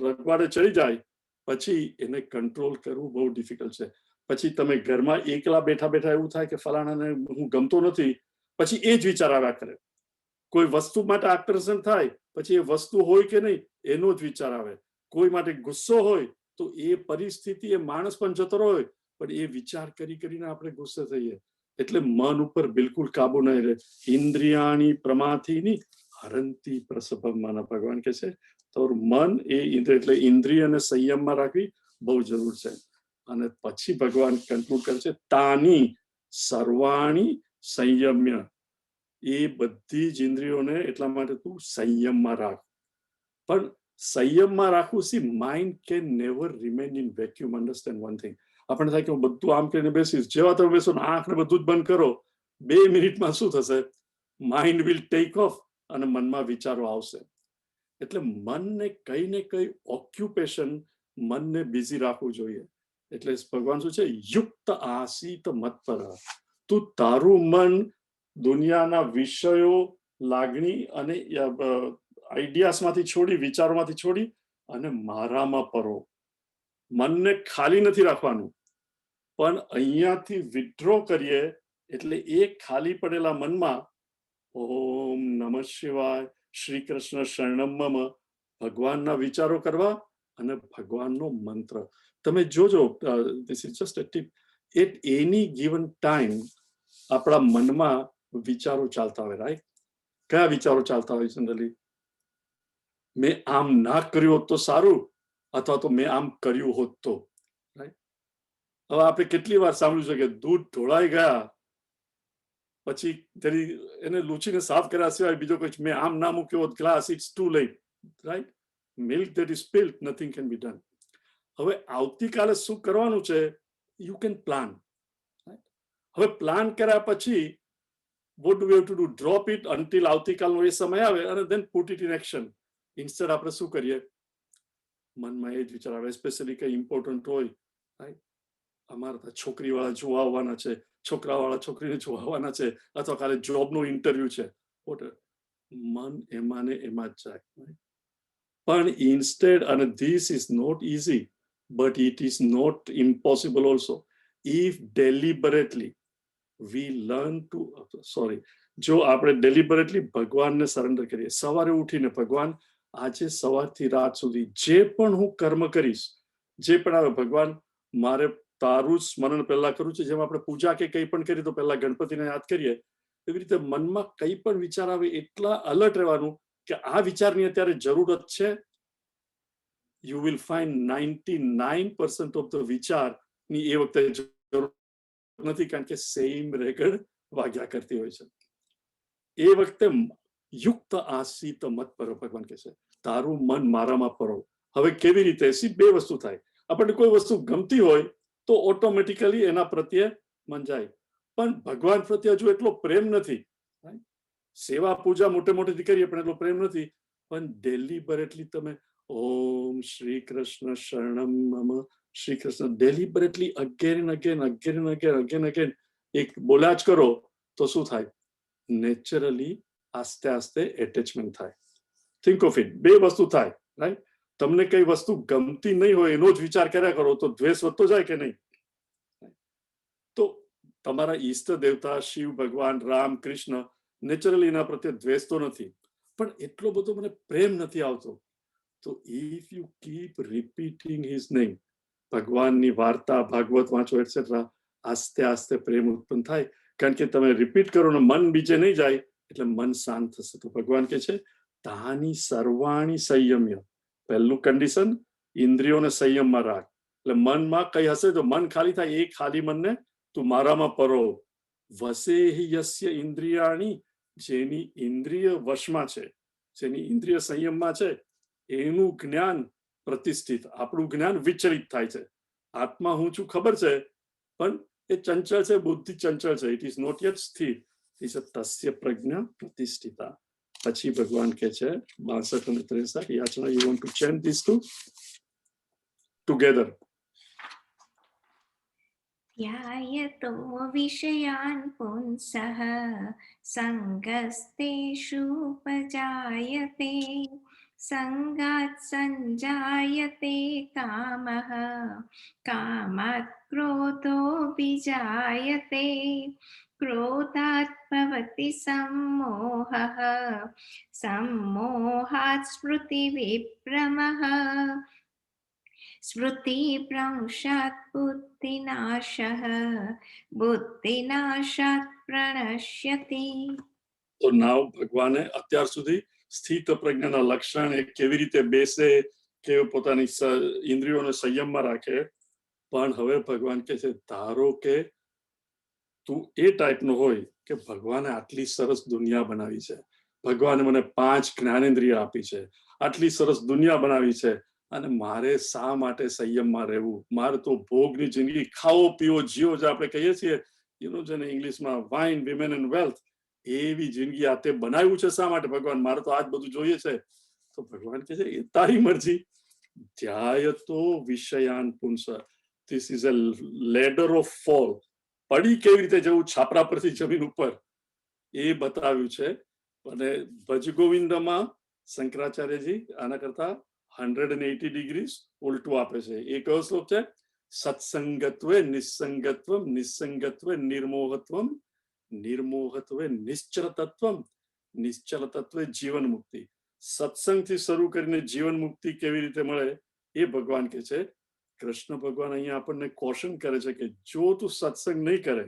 રગવાડે ચડી જાય પછી એને કંટ્રોલ કરવું બહુ ડિફિકલ્ટ છે. પછી તમે ઘરમાં એકલા બેઠા બેઠા એવું થાય કે ફલાણાને હું ગમતો નથી, પછી એ જ વિચાર આવ્યા કરે. કોઈ વસ્તુ માટે આકર્ષણ થાય પછી એ વસ્તુ હોય કે નહીં એનો જ વિચાર આવે. કોઈ માટે ગુસ્સો હોય તો એ પરિસ્થિતિ એ માણસ પણ જતો હોય પણ એ વિચાર કરી કરીને આપણે ગુસ્સે થઈએ. એટલે મન ઉપર બિલકુલ કાબુ નહીં રહે. ઇન્દ્રિયાણી પ્રમાથીની હરંતી પ્રસભમ મનઃ. ભગવાન કહે છે તો મન એ એટલે ઇન્દ્રિય અને સંયમમાં રાખવી બહુ જરૂર છે. અને પછી ભગવાન કન્ક્લુડ કરે છે તાની સર્વાણી સંયમ્ય. એ બધી જ ઇન્દ્રિયોને એટલા માટે તું સંયમમાં રાખ. પણ સંયમમાં રાખવું, C mind can never remain in vacuum. Understand one thing. આપણને થાય કે હું બધું આમ કરીને બેસીશ, જેવા તમે બેસો આંખને બધું જ બંધ કરો, 2 મિનિટમાં શું થશે? માઇન્ડ વિલ ટેક ઓફ અને મનમાં વિચારો આવશે. એટલે મનને કઈ ને કઈ ઓક્યુપેશન, મનને બિઝી રાખવું જોઈએ. એટલે ભગવાન શું છે? યુક્ત આસીત મત્પર. તું તારું મન દુનિયાના વિષયો, લાગણી અને આઈડિયાસમાંથી છોડી, વિચારોમાંથી છોડી અને મારામાં પરો. મનને ખાલી નથી રાખવાનું, પણ અહીંયાથી વિથડ્રો કરીએ એટલે એ ખાલી પડેલા મનમાં ઓમ નમઃ શિવાય, શ્રી કૃષ્ણ શરણમ મમ, ભગવાનના વિચારો કરવા અને ભગવાનનો મંત્ર. તમે જોજો, this is just a tip, at any given time આપણા મનમાં વિચારો ચાલતા હોય, રાઈટ? કયા વિચારો ચાલતા હોય જનરલી? મેં આમ ના કર્યું હોત તો સારું, અથવા તો મેં આમ કર્યું હોત તો, રાઈટ? હવે આપણે કેટલી વાર સાંભળ્યું છે કે દૂધ ઢોળાઈ ગયા પછી તેની એને લૂછીને સાફ કર્યા સિવાય બીજો કોઈ મેં આમ ના મૂક્યો હોત glass, it's too late, right? Milk that is spilled, nothing can be done. હવે આવતીકાલે શું કરવાનું છે, યુ કેન પ્લાન. હવે પ્લાન કર્યા પછી what do we have to do? Drop it until આવતીકાલનો એ સમય આવે અને then put it in action. Instead આપણે શું કરીએ, મનમાં એ જ વિચાર આવે, સ્પેશિયલી કઈ ઇમ્પોર્ટન્ટ હોય, રાઈટ? અમારા છોકરીવાળા જોવા આવવાના છે, છોકરાવાળા છોકરીને જોવા આવવાના છે, અથવા કાલે જોબનો ઇન્ટરવ્યુ છે, મન એમાં ને એમાં જ જાય. પણ ઇન્સ્ટેડ, અને this is not easy but it is not impossible also, if deliberately we learn to, sorry, જો આપણે ડેલિબરેટલી ભગવાનને સરેન્ડર કરીએ, સવારે ઉઠીને ભગવાન આજે સવારથી રાત સુધી જે પણ હું કર્મ કરીશ, જે પણ આવે ભગવાન મારે તારું સ્મરણ પહેલા કરવું છે. જેમ આપણે પૂજા કે કંઈ પણ કરીએ તો પહેલા ગણપતિને યાદ કરીએ, એવી રીતે મનમાં કંઈ પણ વિચાર આવે એટલા અલર્ટ રહેવાનું કે આ વિચારની અત્યારે જરૂરત છે. You will find 99% of the વિચારની એ વખતે જરૂર નથી, કારણ કે સેમ રેગડ વાગ્યા કરતી હોય છે. એ વખતે યુક્ત આસીત મત પરો, ભગવાન કહે છે તારું મન મારામાં પરો. હવે કેવી રીતે? બે વસ્તુ થાય. આપણને કોઈ વસ્તુ ગમતી હોય તો ઓટોમેટિકલી એના પ્રત્યે મન જાય, પણ ભગવાન પ્રત્યે હજુ એટલો પ્રેમ નથી. સેવા પૂજા મોટે મોટેથી કરીએ પણ એટલો પ્રેમ નથી. પણ ડેલિબરેટલી તમે ઓમ શ્રી કૃષ્ણ શરણમ મમ, Shri Krishna deliberately again again again again again again એક બોલ્યા જ કરો તો શું થાય? નેચરલી આસ્તે આસ્તે એટેચમેન્ટ થાય. થિંક ઓફ ઇટ, બે વસ્તુ થાય, રાઈટ? તમને કઈ વસ્તુ ગમતી નહીં હોય એનો જ વિચાર કર્યા કરો તો દ્વેષ વધતો જાય કે નહીં? તો તમારા ઈષ્ટ દેવતા શિવ ભગવાન, રામ, કૃષ્ણ, નેચરલી એના પ્રત્યે દ્વેષ તો નથી, પણ એટલો બધો મને પ્રેમ નથી આવતો. તો if you keep repeating his name, ભગવાનની વાર્તા ભાગવત વાંચો એટસેટ્રા, આસ્તે આસ્તે પ્રેમ ઉત્પન્ન થાય. કારણ કે તમે રિપીટ કરો ને મન બીજે નહીં જાય એટલે મન શાંત થશે. તો ભગવાન કહે છે તાની સર્વાણી સંયમ્ય. પહેલું કન્ડિશન, ઇન્દ્રિયોને સંયમમાં રાખ. એટલે મનમાં કઈ હશે તો મન ખાલી થાય, એ ખાલી મનને તું મારામાં પરો. વસે યસ્ય ઇન્દ્રિયાણી, જેની ઇન્દ્રિય વશમાં છે, જેની ઇન્દ્રિય સંયમમાં છે, એનું જ્ઞાન પ્રતિષ્ઠિત. આપણું જ્ઞાન વિચલિત થાય છે. આત્મા હું છું ખબર છે, પણ એ ચંચળ છે, બુદ્ધિ ચંચળ છે. ઇટ ઇઝ નોટ યet સ્થિર. તસ્ય પ્રજ્ઞા પ્રતિષ્ઠિતા. પછી ભગવાન કહે છે 62 અને 63 યાચના. You want to chant this two together? ध्यायतो विषयान् पुंसः सङ्गस्तेषुपजायते सङ्गात् सञ्जायते कामः कामात् क्रोधोऽभिजायते क्रोधात् भवति सम्मोहः सम्मोहात् स्मृतिविभ्रमः स्मृतिभ्रंशात् बुद्धिनाशः बुद्धिनाशात् प्रणश्यति. તો નાવ ભગવાને અત્યાર સુધી સ્થિત પ્રજ્ઞાના લક્ષણ એ કેવી રીતે બેસે, કેવી પોતાની ઇન્દ્રિયોને સંયમમાં રાખે. પણ હવે ભગવાન કહે છે ધારો કે તું એ ટાઈપનો હોય કે ભગવાને આટલી સરસ દુનિયા બનાવી છે, ભગવાને મને 5 જ્ઞાનેન્દ્રિય આપી છે, આટલી સરસ દુનિયા બનાવી છે, અને મારે શા માટે સંયમમાં રહેવું? મારે તો ભોગની જિંદગી, ખાઓ પીઓ જીવો, જે આપણે કહીએ છીએ જેને ઇંગ્લિશમાં વાઇન, વિમેન એન્ડ વેલ્થ, એવી જિંદગી આ તે બનાવ્યું છે શા માટે ભગવાન? મારે તો આજ બધું જોઈએ છે. તો ભગવાન કહે છે એ તારી મરજી. ધ્યાયતો વિષયાન પુંસ. This is a ladder of fall. પડી કેવી રીતે જવું છાપરા પરથી જમીન ઉપર, એ બતાવ્યું છે. અને ભજ ગોવિંદમાં શંકરાચાર્યજી આના કરતા 180 ડિગ્રી ઉલટું આપે છે. એ કયો શ્લોક છે? સત્સંગત્વે નિસંગત્વમ, નિસંગત્વે નિર્મોહત્વમ, નિર્મોહત્વે નિશ્ચલ તત્વમ, નિશ્ચલ તત્વે જીવન મુક્તિ. સત્સંગથી શરૂ કરીને જીવન મુક્તિ કેવી રીતે મળે એ ભગવાન કહે છે કૃષ્ણ ભગવાન અહીંયા આપણને કોશન કરે છે કે જો તું સત્સંગ નહીં કરે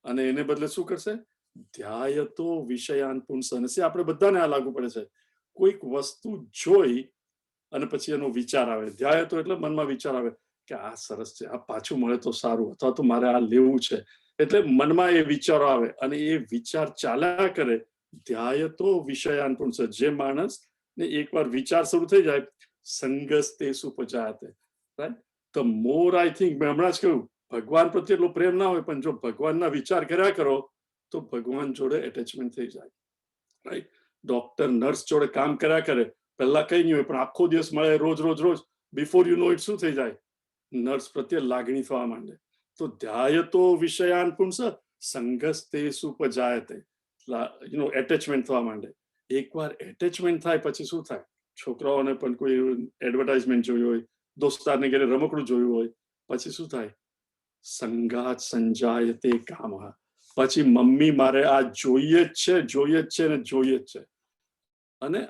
અને એને બદલે શું કરશે, ધ્યાયતો વિષયાન પુંસ. અને આપણે બધાને આ લાગુ પડે છે. કોઈક વસ્તુ જોઈ અને પછી એનો વિચાર આવે. ધ્યાયતો એટલે મનમાં વિચાર આવે કે આ સરસ છે, આ પાછું મળે તો સારું, અથવા તો મારે આ લેવું છે. એટલે મનમાં એ વિચારો આવે અને એ વિચાર ચાલ્યા કરે. ધ્યાયતો વિષયાન પુંસ. જે માણસ ને એકવાર વિચાર શરૂ થઈ જાય, સંગસ્તે સુપજાયતે, right. The more I think, મેં હમણાં જ કહ્યું, ભગવાન પ્રત્યે એટલો પ્રેમ ના હોય, પણ જો ભગવાનના વિચાર કર્યા કરો તો ભગવાન જોડે એટેચમેન્ટ થઈ જાય, રાઈટ. ડોક્ટર નર્સ જોડે કામ કર્યા કરે, પહેલા કઈ નહીં હોય, પણ આખો દિવસ મળે, રોજ રોજ રોજ, બિફોર યુ નો ઇટ શું થઈ જાય, નર્સ પ્રત્યે લાગણી થવા માંડે. તો ધ્યાયતો વિષયાન પુંસ સંગસ્તે સુપજાયતે, એટેચમેન્ટ થવા માંડે. એકવાર એટેચમેન્ટ થાય પછી શું થાય, છોકરાઓને પણ કોઈ એડવર્ટાઇઝમેન્ટ જોયું હોય, દોસ્તારને ઘરે રમકડું જોયું હોય, પછી શું થાય, સંગાત સંજાયતે કામ. પછી મમ્મી મારે આ જોઈએ જ છે, જોઈએ જ છે ને જોઈએ જ છે. અને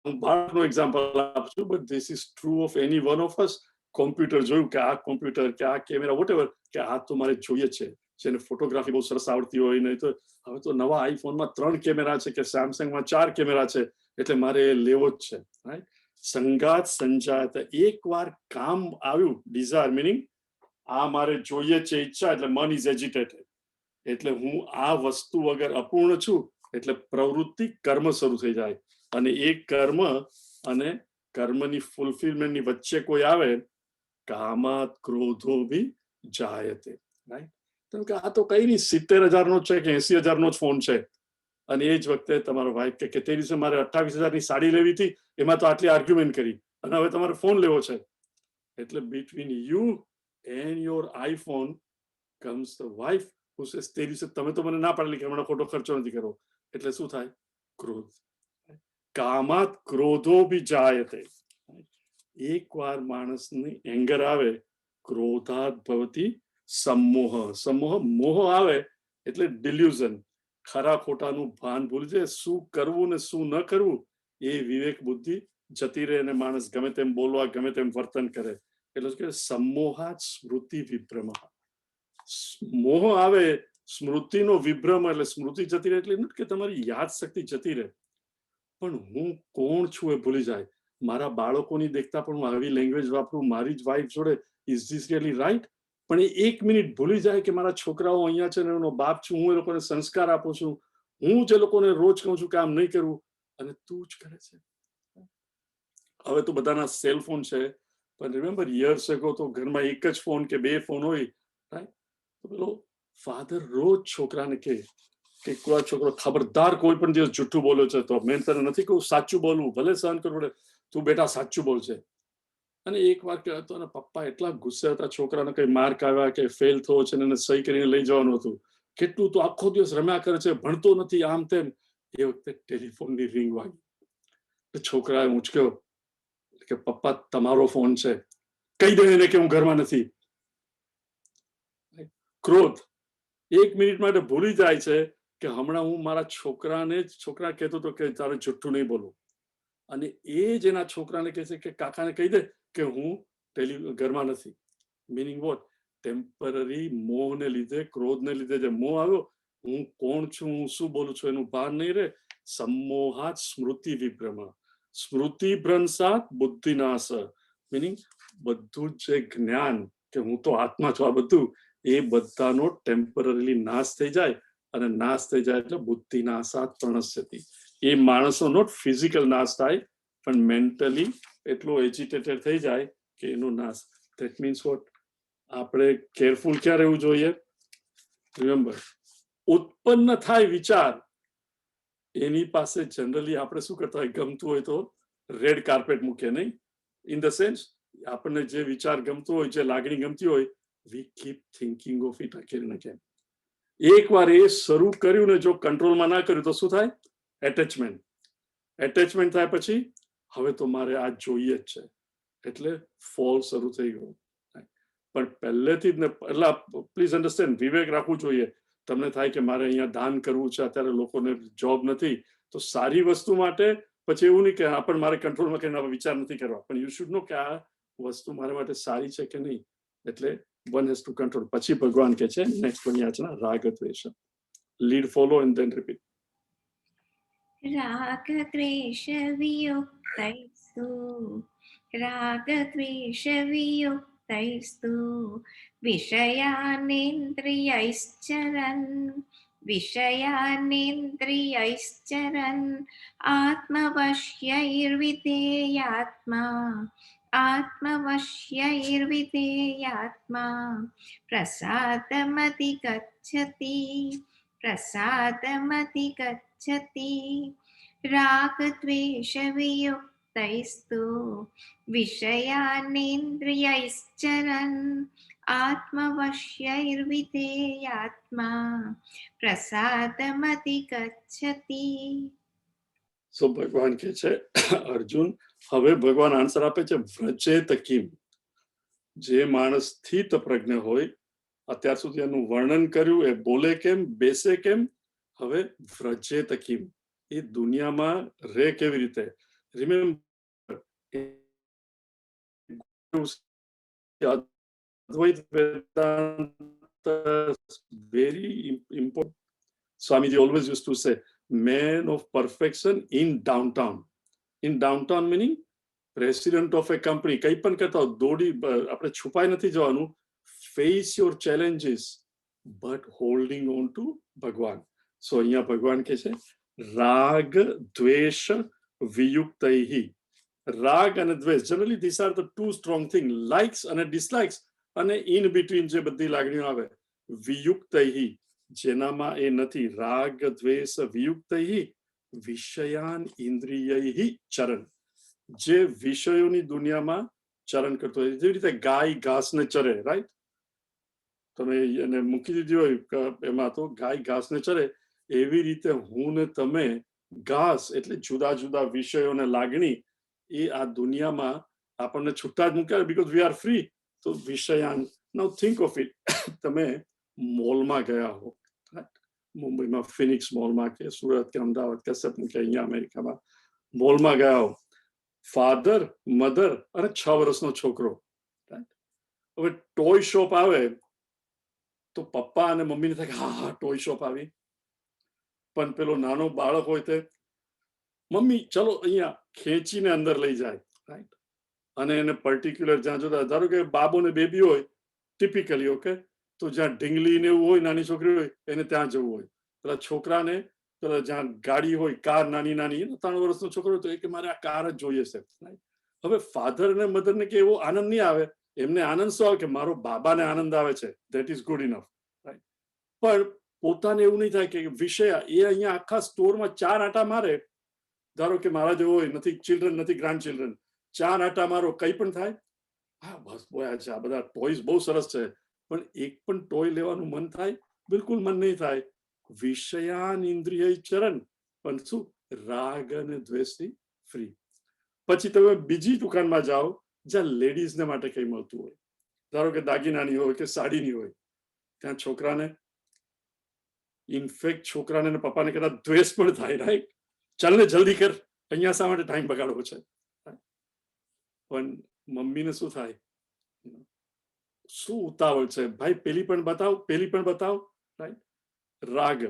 હું બાળકનું એક્ઝામ્પલ આપું છું, but this is true of any one of us. Computer જોયું કે આ કોમ્પ્યુટર કે આ કેમેરા વોટેવર, કે આ તો મારે જોઈએ છે. જેને ફોટોગ્રાફી બહુ સરસ આવડતી હોય, નહીં તો હવે તો નવા આઈફોનમાં 3 કેમેરા છે, કે સેમસંગમાં 4 કેમેરા છે, એટલે મારે એ લેવો જ છે, રાઈટ. સંગાત સંજાત. એકવાર કામ આવ્યું, ડિઝાયર મિનિંગ આ મારે જોઈએ છે, ઈચ્છા, એટલે મન ઇઝ એજિટેટેડ, એટલે હું આ વસ્તુ વગર અપૂર્ણ છું, એટલે પ્રવૃત્તિ કર્મ શરૂ થઈ જાય. અને એ કર્મ અને કર્મની ફૂલફિલમેન્ટની વચ્ચે કોઈ આવે, કામાત ક્રોધો ભી જાયતે, રાઈટ. કે આ તો કઈ નહીં, 70,000 નો છે કે 80,000 નો જ ફોન છે, અને એ જ વખતે તમારો વાઈફ કે તે દિવસે મારે 28,000 ની સાડી લેવી હતી, એમાં તો આટલી આર્ગ્યુમેન્ટ કરી, અને હવે તમારે ફોન લેવો છે. એટલે between you and your iPhone comes the wife who says, તે દિવસે તમે તો મને ના પાડેલી કે હમણાં ખોટો ખર્ચો નથી કરવો. એટલે શું થાય, ક્રોધ. કામાત ક્રોધો ભી જાયતે. એકવાર માણસની એંગર આવે, ક્રોધાત ભવતી સમોહ. સમોહ, મોહ આવે એટલે ડિલ્યુઝન, ખરા ખોટાનું ભાન ભૂલી જાય. શું કરવું ને શું ન કરવું એ વિવેક બુદ્ધિ જતી રહે, અને માણસ ગમે તેમ બોલવા, ગમે તેમ વર્તન કરે. એટલે કે સમોહાત સ્મૃતિ વિભ્રમ. મોહ આવે, સ્મૃતિનો વિભ્રમ, એટલે સ્મૃતિ જતી રહે. એટલે કે તમારી યાદ શક્તિ જતી રહે, પણ હું કોણ છું એ ભૂલી જાય. મારા બાળકોની દેખતા પણ હું આવી લેંગ્વેજ વાપરું મારી જ વાઈફ જોડે, ઇઝ ધીસ રિયલી રાઈટ? પણ એ 1 મિનિટ ભૂલી જાય કે મારા છોકરાઓ અહીંયા છે ને એનો બાપ છું, હું એ લોકોને સંસ્કાર આપું છું, હું જે લોકોને રોજ કહું છું કે આમ નહીં કરવું, અને તું જ કરે છે. હવે તો બધાના સેલ ફોન છે, પણ રિમેમ્બર યર્સ એગો તો ઘરમાં એક જ ફોન કે 2 ફોન હોય, રાઈટ. તો પેલો ફાધર રોજ છોકરાને કહે કે કોઈ છોકરો ખબરદાર કોઈ પણ દિવસ જુઠ્ઠું બોલ્યો છે તો મેં તને નથી કહું સાચું બોલવું, ભલે સહન કરવું પડે, તું બેટા સાચું બોલશે. અને એક વાર કહેતો, અને પપ્પા એટલા ગુસ્સે હતા, છોકરાને કઈ માર્ક આવ્યા કે ફેલ થયો છે ને એને સહી કરીને લઈ જવાનું હતું, કેટલું તો આખો દિવસ રમ્યા કરે છે, ભણતો નથી, આમ તેમ. એ વખતે ટેલિફોનની રિંગ વાગી. છોકરાએ ઊંચક્યો કે પપ્પા તમારો ફોન છે, કહી દે એને કે હું ઘરમાં નથી. ક્રોધ 1 મિનિટ માટે ભૂલી જાય છે કે હમણાં હું મારા છોકરાને જ, છોકરા કહેતો હતો કે તારે જુઠ્ઠું નહીં બોલવું, અને એ જ એના છોકરાને કહે છે કે કાકાને કહી દે કે હું ઘરમાં નથી. મિનિંગ વોટ, ટેમ્પરરી મોહને લીધે, ક્રોધને લીધે જે મોહ આવ્યો, હું કોણ છું, હું શું બોલું છું એનું ભાન નહીં રહે. સમોહાત સ્મૃતિ વિભ્રમ. સ્મૃતિ ભ્રંશાત બુદ્ધિનાશ. મિનિંગ બધું જે જ્ઞાન કે હું તો આત્મા છું, આ બધું એ બધાનો ટેમ્પરરી નાશ થઈ જાય, અને નાશ થઈ જાય એટલે બુદ્ધિ નાશાત પ્રણશ્યતિ. એ માણસો નોટ ફિઝિકલ નાશ થાય, પણ મેન્ટલી એટલો એજિટેટેડ થઈ જાય કે એનો નાશ. ધેટ મીન્સ વોટ, આપણે કેરફુલ ક્યાં રહેવું જોઈએ. રિમેમ્બર, ઉત્પન્ન થાય વિચાર, એની પાસે જનરલી આપણે શું કરતા હોય, ગમતું હોય તો રેડ કાર્પેટ મૂકે, નહીં? ઇન ધ સેન્સ, આપણને જે વિચાર ગમતો હોય, જે લાગણી ગમતી હોય, we keep thinking of it again and again. એકવાર એ શરૂ કર્યું ને જો કંટ્રોલમાં ના કર્યું તો શું થાય, એટેચમેન્ટ. એટેચમેન્ટ થાય પછી હવે તો મારે આ જોઈએ જ છે, એટલે ફોલ શરૂ થઈ ગયો. પણ પહેલેથી જ ને, એટલે પ્લીઝ અન્ડરસ્ટેન્ડ, વિવેક રાખવું જોઈએ. તમને થાય કે મારે અહીંયા દાન કરવું છે, અત્યારે લોકોને જોબ નથી, તો સારી વસ્તુ માટે પછી એવું નહીં કે પણ મારે કંટ્રોલમાં કરીને વિચાર નથી કરવા, પણ યુ શુડ નો કે આ વસ્તુ મારા માટે સારી છે કે નહીં, એટલે one has to control. પછી ભગવાન કહે છે નેક્સ્ટ પણ યાચના રાગ દ્વેષ. Lead follow and then repeat. रागद्वेषवियुक्तैस्तु रागद्वेषवियुक्तैस्तु विषयानेन्द्रियैश्चरन् आत्मवश्यैर्विधेयात्मा प्रसादमधिगच्छति रागद्वेषवियुक्तैस्तु विषयानेन्द्रियैश्चरन् आत्मवश्यैर्विधेयात्मा प्रसादमधिगच्छति. સો ભગવાન કહે છે અર્જુન, હવે ભગવાન આન્સર આપે છે વ્રજેત કિમ. જે માણસ સ્થિત પ્રજ્ઞ હોય, અત્યાર સુધી એનું વર્ણન કર્યું, એ બોલે કેમ, બેસે કેમ, હવે વ્રજેત કિમ, એ દુનિયામાં રહે કેવી રીતે. Remember Advaita Vedanta very important. Swamiji always used to say man of perfection in downtown. In downtown meaning president of a company. કઈ પણ કરતા હો, દોડી આપણે છુપાઈ નથી જવાનું. Face your challenges but holding on to ભગવાન. So અહીંયા ભગવાન કહે છે રાગ દ્વેષ વિયુક્તૈહિ. રાગ અને દ્વેષ, generally these are the two strong things. Likes અને dislikes અને in between જે બધી લાગણીઓ આવે. વિયુક્તૈહિ, જેનામાં એ નથી. રાગ દ્વેષ વિયુક્તૈહિ વિષયાન ઇન્દ્રિયૈહિ ચરણ. જે વિષયોની દુનિયામાં ચરણ કરતો હોય, જેવી રીતે ગાય ઘાસને ચરે, રાઈટ. તમે એને મૂકી દીધી હોય એમાં તો ગાય ઘાસને ચરે, એવી રીતે હું ને તમે ઘાસ એટલે જુદા જુદા વિષયોને લાગણી, એ આ દુનિયામાં આપણને છૂટા જ મૂક્યા, બીકોઝ વી આર ફ્રી. તો વિષયાન, નાઉ થિંક ઓફ ઇટ. તમે મોલમાં ગયા હો, મુંબઈમાં ફિનિક્સ મોલમાં કે સુરત કે અમદાવાદ કે સપન કે અહીંયા અમેરિકામાં મોલમાં ગયા હો. ફાધર, મધર અને 6 વર્ષનો છોકરો. હવે ટોય શોપ આવે તો પપ્પા અને મમ્મીને થાય કે હા ટોય શોપ આવી. પણ પેલો નાનો બાળક હોય તે મમ્મી ચલો અહીંયા ખેંચીને અંદર લઈ જાય, રાઈટ. અને એને પર્ટિક્યુલર જ્યાં જોતા, ધારો કે બાબો ને બેબી હોય ટિપિકલી, ઓકે, તો જ્યાં ઢીંગલી ને એવું હોય, નાની છોકરી હોય, એને ત્યાં જવું હોય. પેલા છોકરાને પેલા જ્યાં ગાડી હોય, કાર નાની નાની, 3 વર્ષનો છોકરો તો એ કે મારે આ કાર જ જોઈએ છે. હવે ફાધર અને મધર ને કે એવો આનંદ નહીં આવે. એમને આનંદ શું આવે કે મારો બાબાને આનંદ આવે છે, that is good enough, right. પણ પોતાને એવું નહીં થાય કે વિષય એ અહીંયા આખા સ્ટોરમાં 4 આંટા મારે. ધારો કે મારા જેવો હોય, નથી ચિલ્ડ્રન, નથી ગ્રાન્ડ ચિલ્ડ્રન, 4 આંટા મારો, કઈ પણ થાય, હા બસ બોયા છે, આ બધા ટોયસ બહુ સરસ છે, પણ એક પણ ટોય લેવાનું મન થાય? બિલકુલ મન નહીં થાય. વિષયાન ઇન્દ્રિય ચરણ, પણ શું? રાગ અને દ્વેષથી ફ્રી. પછી તમે બીજી દુકાનમાં જાઓ જ્યાં લેડીઝને માટે કઈ મળતું હોય, ધારો કે દાગીનાની હોય કે સાડીની હોય, ત્યાં છોકરાને, ઇનફેક્ટ છોકરાને અને પપ્પાને કદાચ દ્વેષ પણ થાય, રાઈટ. ચાલ ને જલ્દી કર, અહીંયા શા માટે ટાઈમ બગાડવો છે. પણ મમ્મીને શું થાય? શું ઉતાવળ છે ભાઈ, પેલી પણ બતાવ, પેલી પણ બતાવ, રાઈટ. રાગ.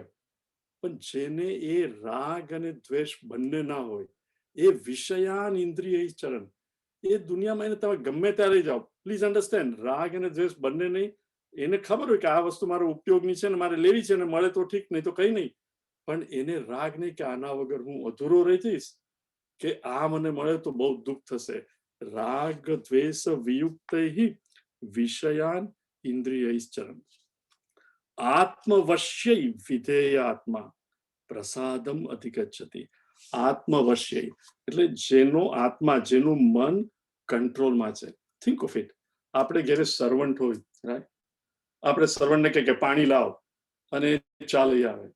પણ જેને એ રાગ અને દ્વેષ બંને ના હોય, એ વિષયાન ઇન્દ્રિય ચરણ, એ દુનિયામાં એને તમે ગમે ત્યારે જાઓ, પ્લીઝ અન્ડરસ્ટેન્ડ, રાગ અને દ્વેષ બંને નહીં. એને ખબર હોય કે આ વસ્તુ મારો ઉપયોગની છે ને મારે લેવી છે ને મળે તો ઠીક, નહીં તો કઈ નહીં. પણ એને રાગ નહીં કે આના વગર હું અધૂરો રહી જઈશ, કે આ મને મળે તો બહુ દુઃખ થશે. રાગ દ્વેષ વિયુક્તૈહિ વિષયાન ઇન્દ્રિય ચરણ આત્મવશ્ય વિધેયાત્મા પ્રસાદમ અધિગચ્છતિ. આત્મવશ્ય એટલે જેનો આત્મા, જેનું મન કંટ્રોલમાં છે. Think of it. આપણે ઘરે સર્વન્ટ હોય, રાઈટ. આપણે સર્વન્ટને કે પાણી લાવ અને ચા લઈ આવે,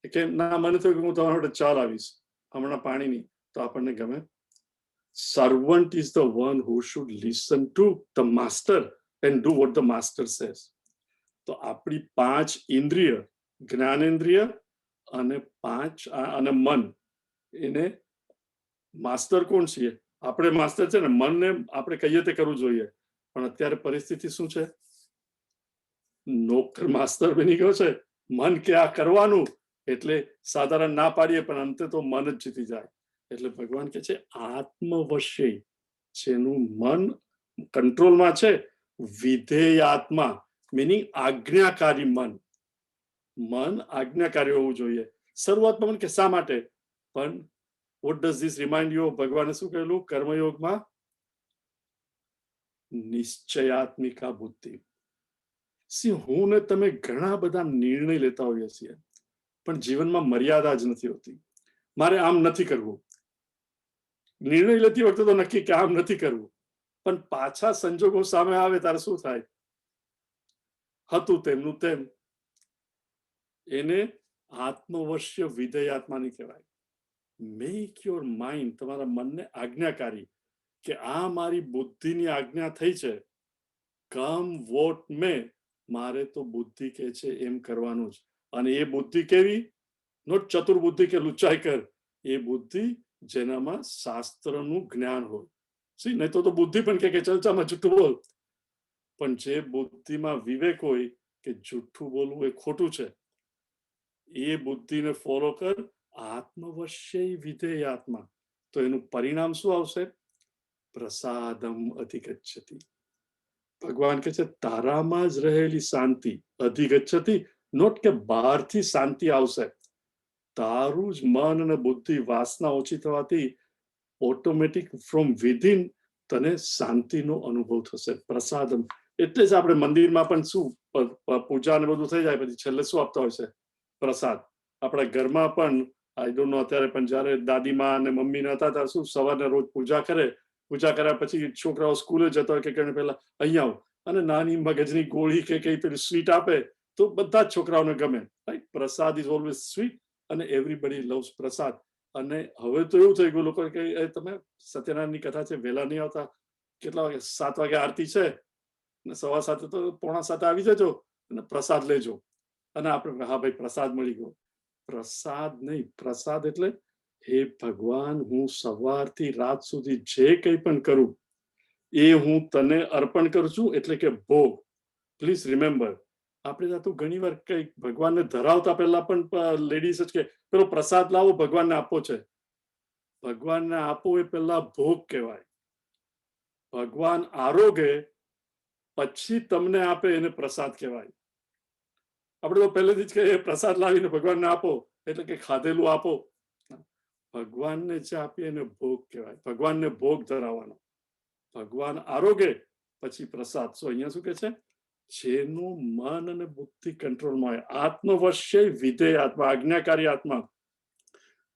કે ના મને થયું કે હું તમારા માટે ચા લાવીશ, હમણાં પાણી નહીં, તો આપણને ગમે? Servant is the one who should listen to the master and do what the master says. તો આપણી 5 ઇન્દ્રિય, જ્ઞાનેન્દ્રિય અને 5 અને મન, એને માસ્ટર કોણ છે? આપણે માસ્ટર છે ને, મનને આપણે કહીએ તે કરવું જોઈએ, પણ અત્યારે પરિસ્થિતિ શું છે? નોકર માસ્ટર બની ગયો છે, મન કે આ કરવાનું, એટલે સાધારણ ના પાડીએ પણ અંતે તો મન જ જીતી જાય. એટલે ભગવાન કે છે આત્મવશ્ય, જેનું મન કંટ્રોલમાં છે, વિધેયાત્મા મીનિંગ આજ્ઞાકારી મન. મન આજ્ઞાકારી હોવું જોઈએ. શરૂઆતમાં મને કે શા માટે, પણ what does this remind you of? ભગવાને શું કહેલું કર્મયોગમાં? નિશ્ચયાત્મિકા બુદ્ધિ. હું ને તમે ઘણા બધા નિર્ણય લેતા હોઈએ છીએ, પણ જીવનમાં મર્યાદા જ નથી હોતી. મારે આમ નથી કરવું. નિર્ણય લેતી વખતે તો નક્કી કે આમ નથી કરવું, પણ પાછા સંજોગો સામે આવે ત્યારે શું થાય? હતું તેમનું તેમ. એને આત્મવશ્ય વિધેયાત્માની કહેવાય. મેક યોર માઇન્ડ, તમારા મનને આજ્ઞાકારી, કે આ મારી બુદ્ધિની આજ્ઞા થઈ છે, કમ વોટ મે, મારે તો બુદ્ધિ કે છે એમ કરવાનું જ. અને એ બુદ્ધિ કેવી? નોટ ચતુર બુદ્ધિ કે લુચાઈ કર, એ બુદ્ધિ જેનામાં શાસ્ત્રનું જ્ઞાન હોય. નહીં તો બુદ્ધિ પણ કે ચર્ચામાં જૂઠું બોલ, પણ જે બુદ્ધિમાં વિવેક હોય કે જૂઠું બોલવું એ ખોટું છે, એ બુદ્ધિને ફોલો કર. આત્મવશ્ય વિધેયાત્મા, તો એનું પરિણામ શું આવશે? પ્રસાદમ અધિગચ્છતિ. ભગવાન કે છે તારામાં જ રહેલી શાંતિ અધિગચ્છતિ, નોટ કે બહારથી શાંતિ આવશે. તારું જ મન અને બુદ્ધિ વાસના ઓછી થવાથી ઓટોમેટિક ફ્રોમ વિધિન તને શાંતિનો અનુભવ થશે. પ્રસાદમ એટલે જ આપણે મંદિરમાં પણ શું પૂજા ને બધું થઈ જાય પછી છેલ્લે શું આપતા હોય છે? પ્રસાદ. આપણા ઘરમાં પણ આઈ ડોન્ટ નો અત્યારે, પણ જયારે દાદીમાં અને મમ્મી નતા ત્યારે શું સવારે રોજ પૂજા કરે, પૂજા કર્યા પછી છોકરાઓ સ્કૂલે જતા હોય કે પહેલા અહીંયા આવો, અને નાની મગજની ગોળી કે કઈ પેલી સ્વીટ આપે તો બધા જ છોકરાઓને ગમે. Right? Prasad is always sweet અને એવરીબડી લવ્સ પ્રસાદ. અને હવે તો એવું થઈ ગયું, લોકો કે તમે સત્યનારાયણની કથા છે, વહેલા નહીં આવતા? કેટલા વાગે? 7 વાગે આરતી છે, 7:15 તો 6:45 આવી જજો અને પ્રસાદ લેજો. અને આપણે હા ભાઈ પ્રસાદ મળી ગયો. પ્રસાદ નહીં, પ્રસાદ એટલે હે ભગવાન, હું સવારથી રાત સુધી જે કંઈ પણ કરું એ હું તને અર્પણ કરું છું, એટલે કે ભોગ. પ્લીઝ રિમેમ્બર, આપણે ત્યાં તો ઘણી વાર કઈ ભગવાનને ધરાવતા પહેલા પણ લેડીઝ જ કે પેલો પ્રસાદ લાવો ભગવાનને આપવો છે. ભગવાનને આપો એ પહેલા ભોગ કહેવાય. ભગવાન આરોગે પછી તમને આપે એને પ્રસાદ કહેવાય. આપણે તો પહેલેથી જ કહીએ પ્રસાદ લાવીને ભગવાનને આપો એટલે કે ખાધેલું આપો. ભગવાનને જે આપીએ એને ભોગ કહેવાય. ભગવાનને ભોગ ધરાવવાનો. ભગવાન આરોગે પછી પ્રસાદ. અહીંયા શું કે છે? જેનું મન અને બુદ્ધિ કંટ્રોલમાં હોય, આત્મવશ્ય વિધેયાત્મા, આજ્ઞાકારી આત્મા,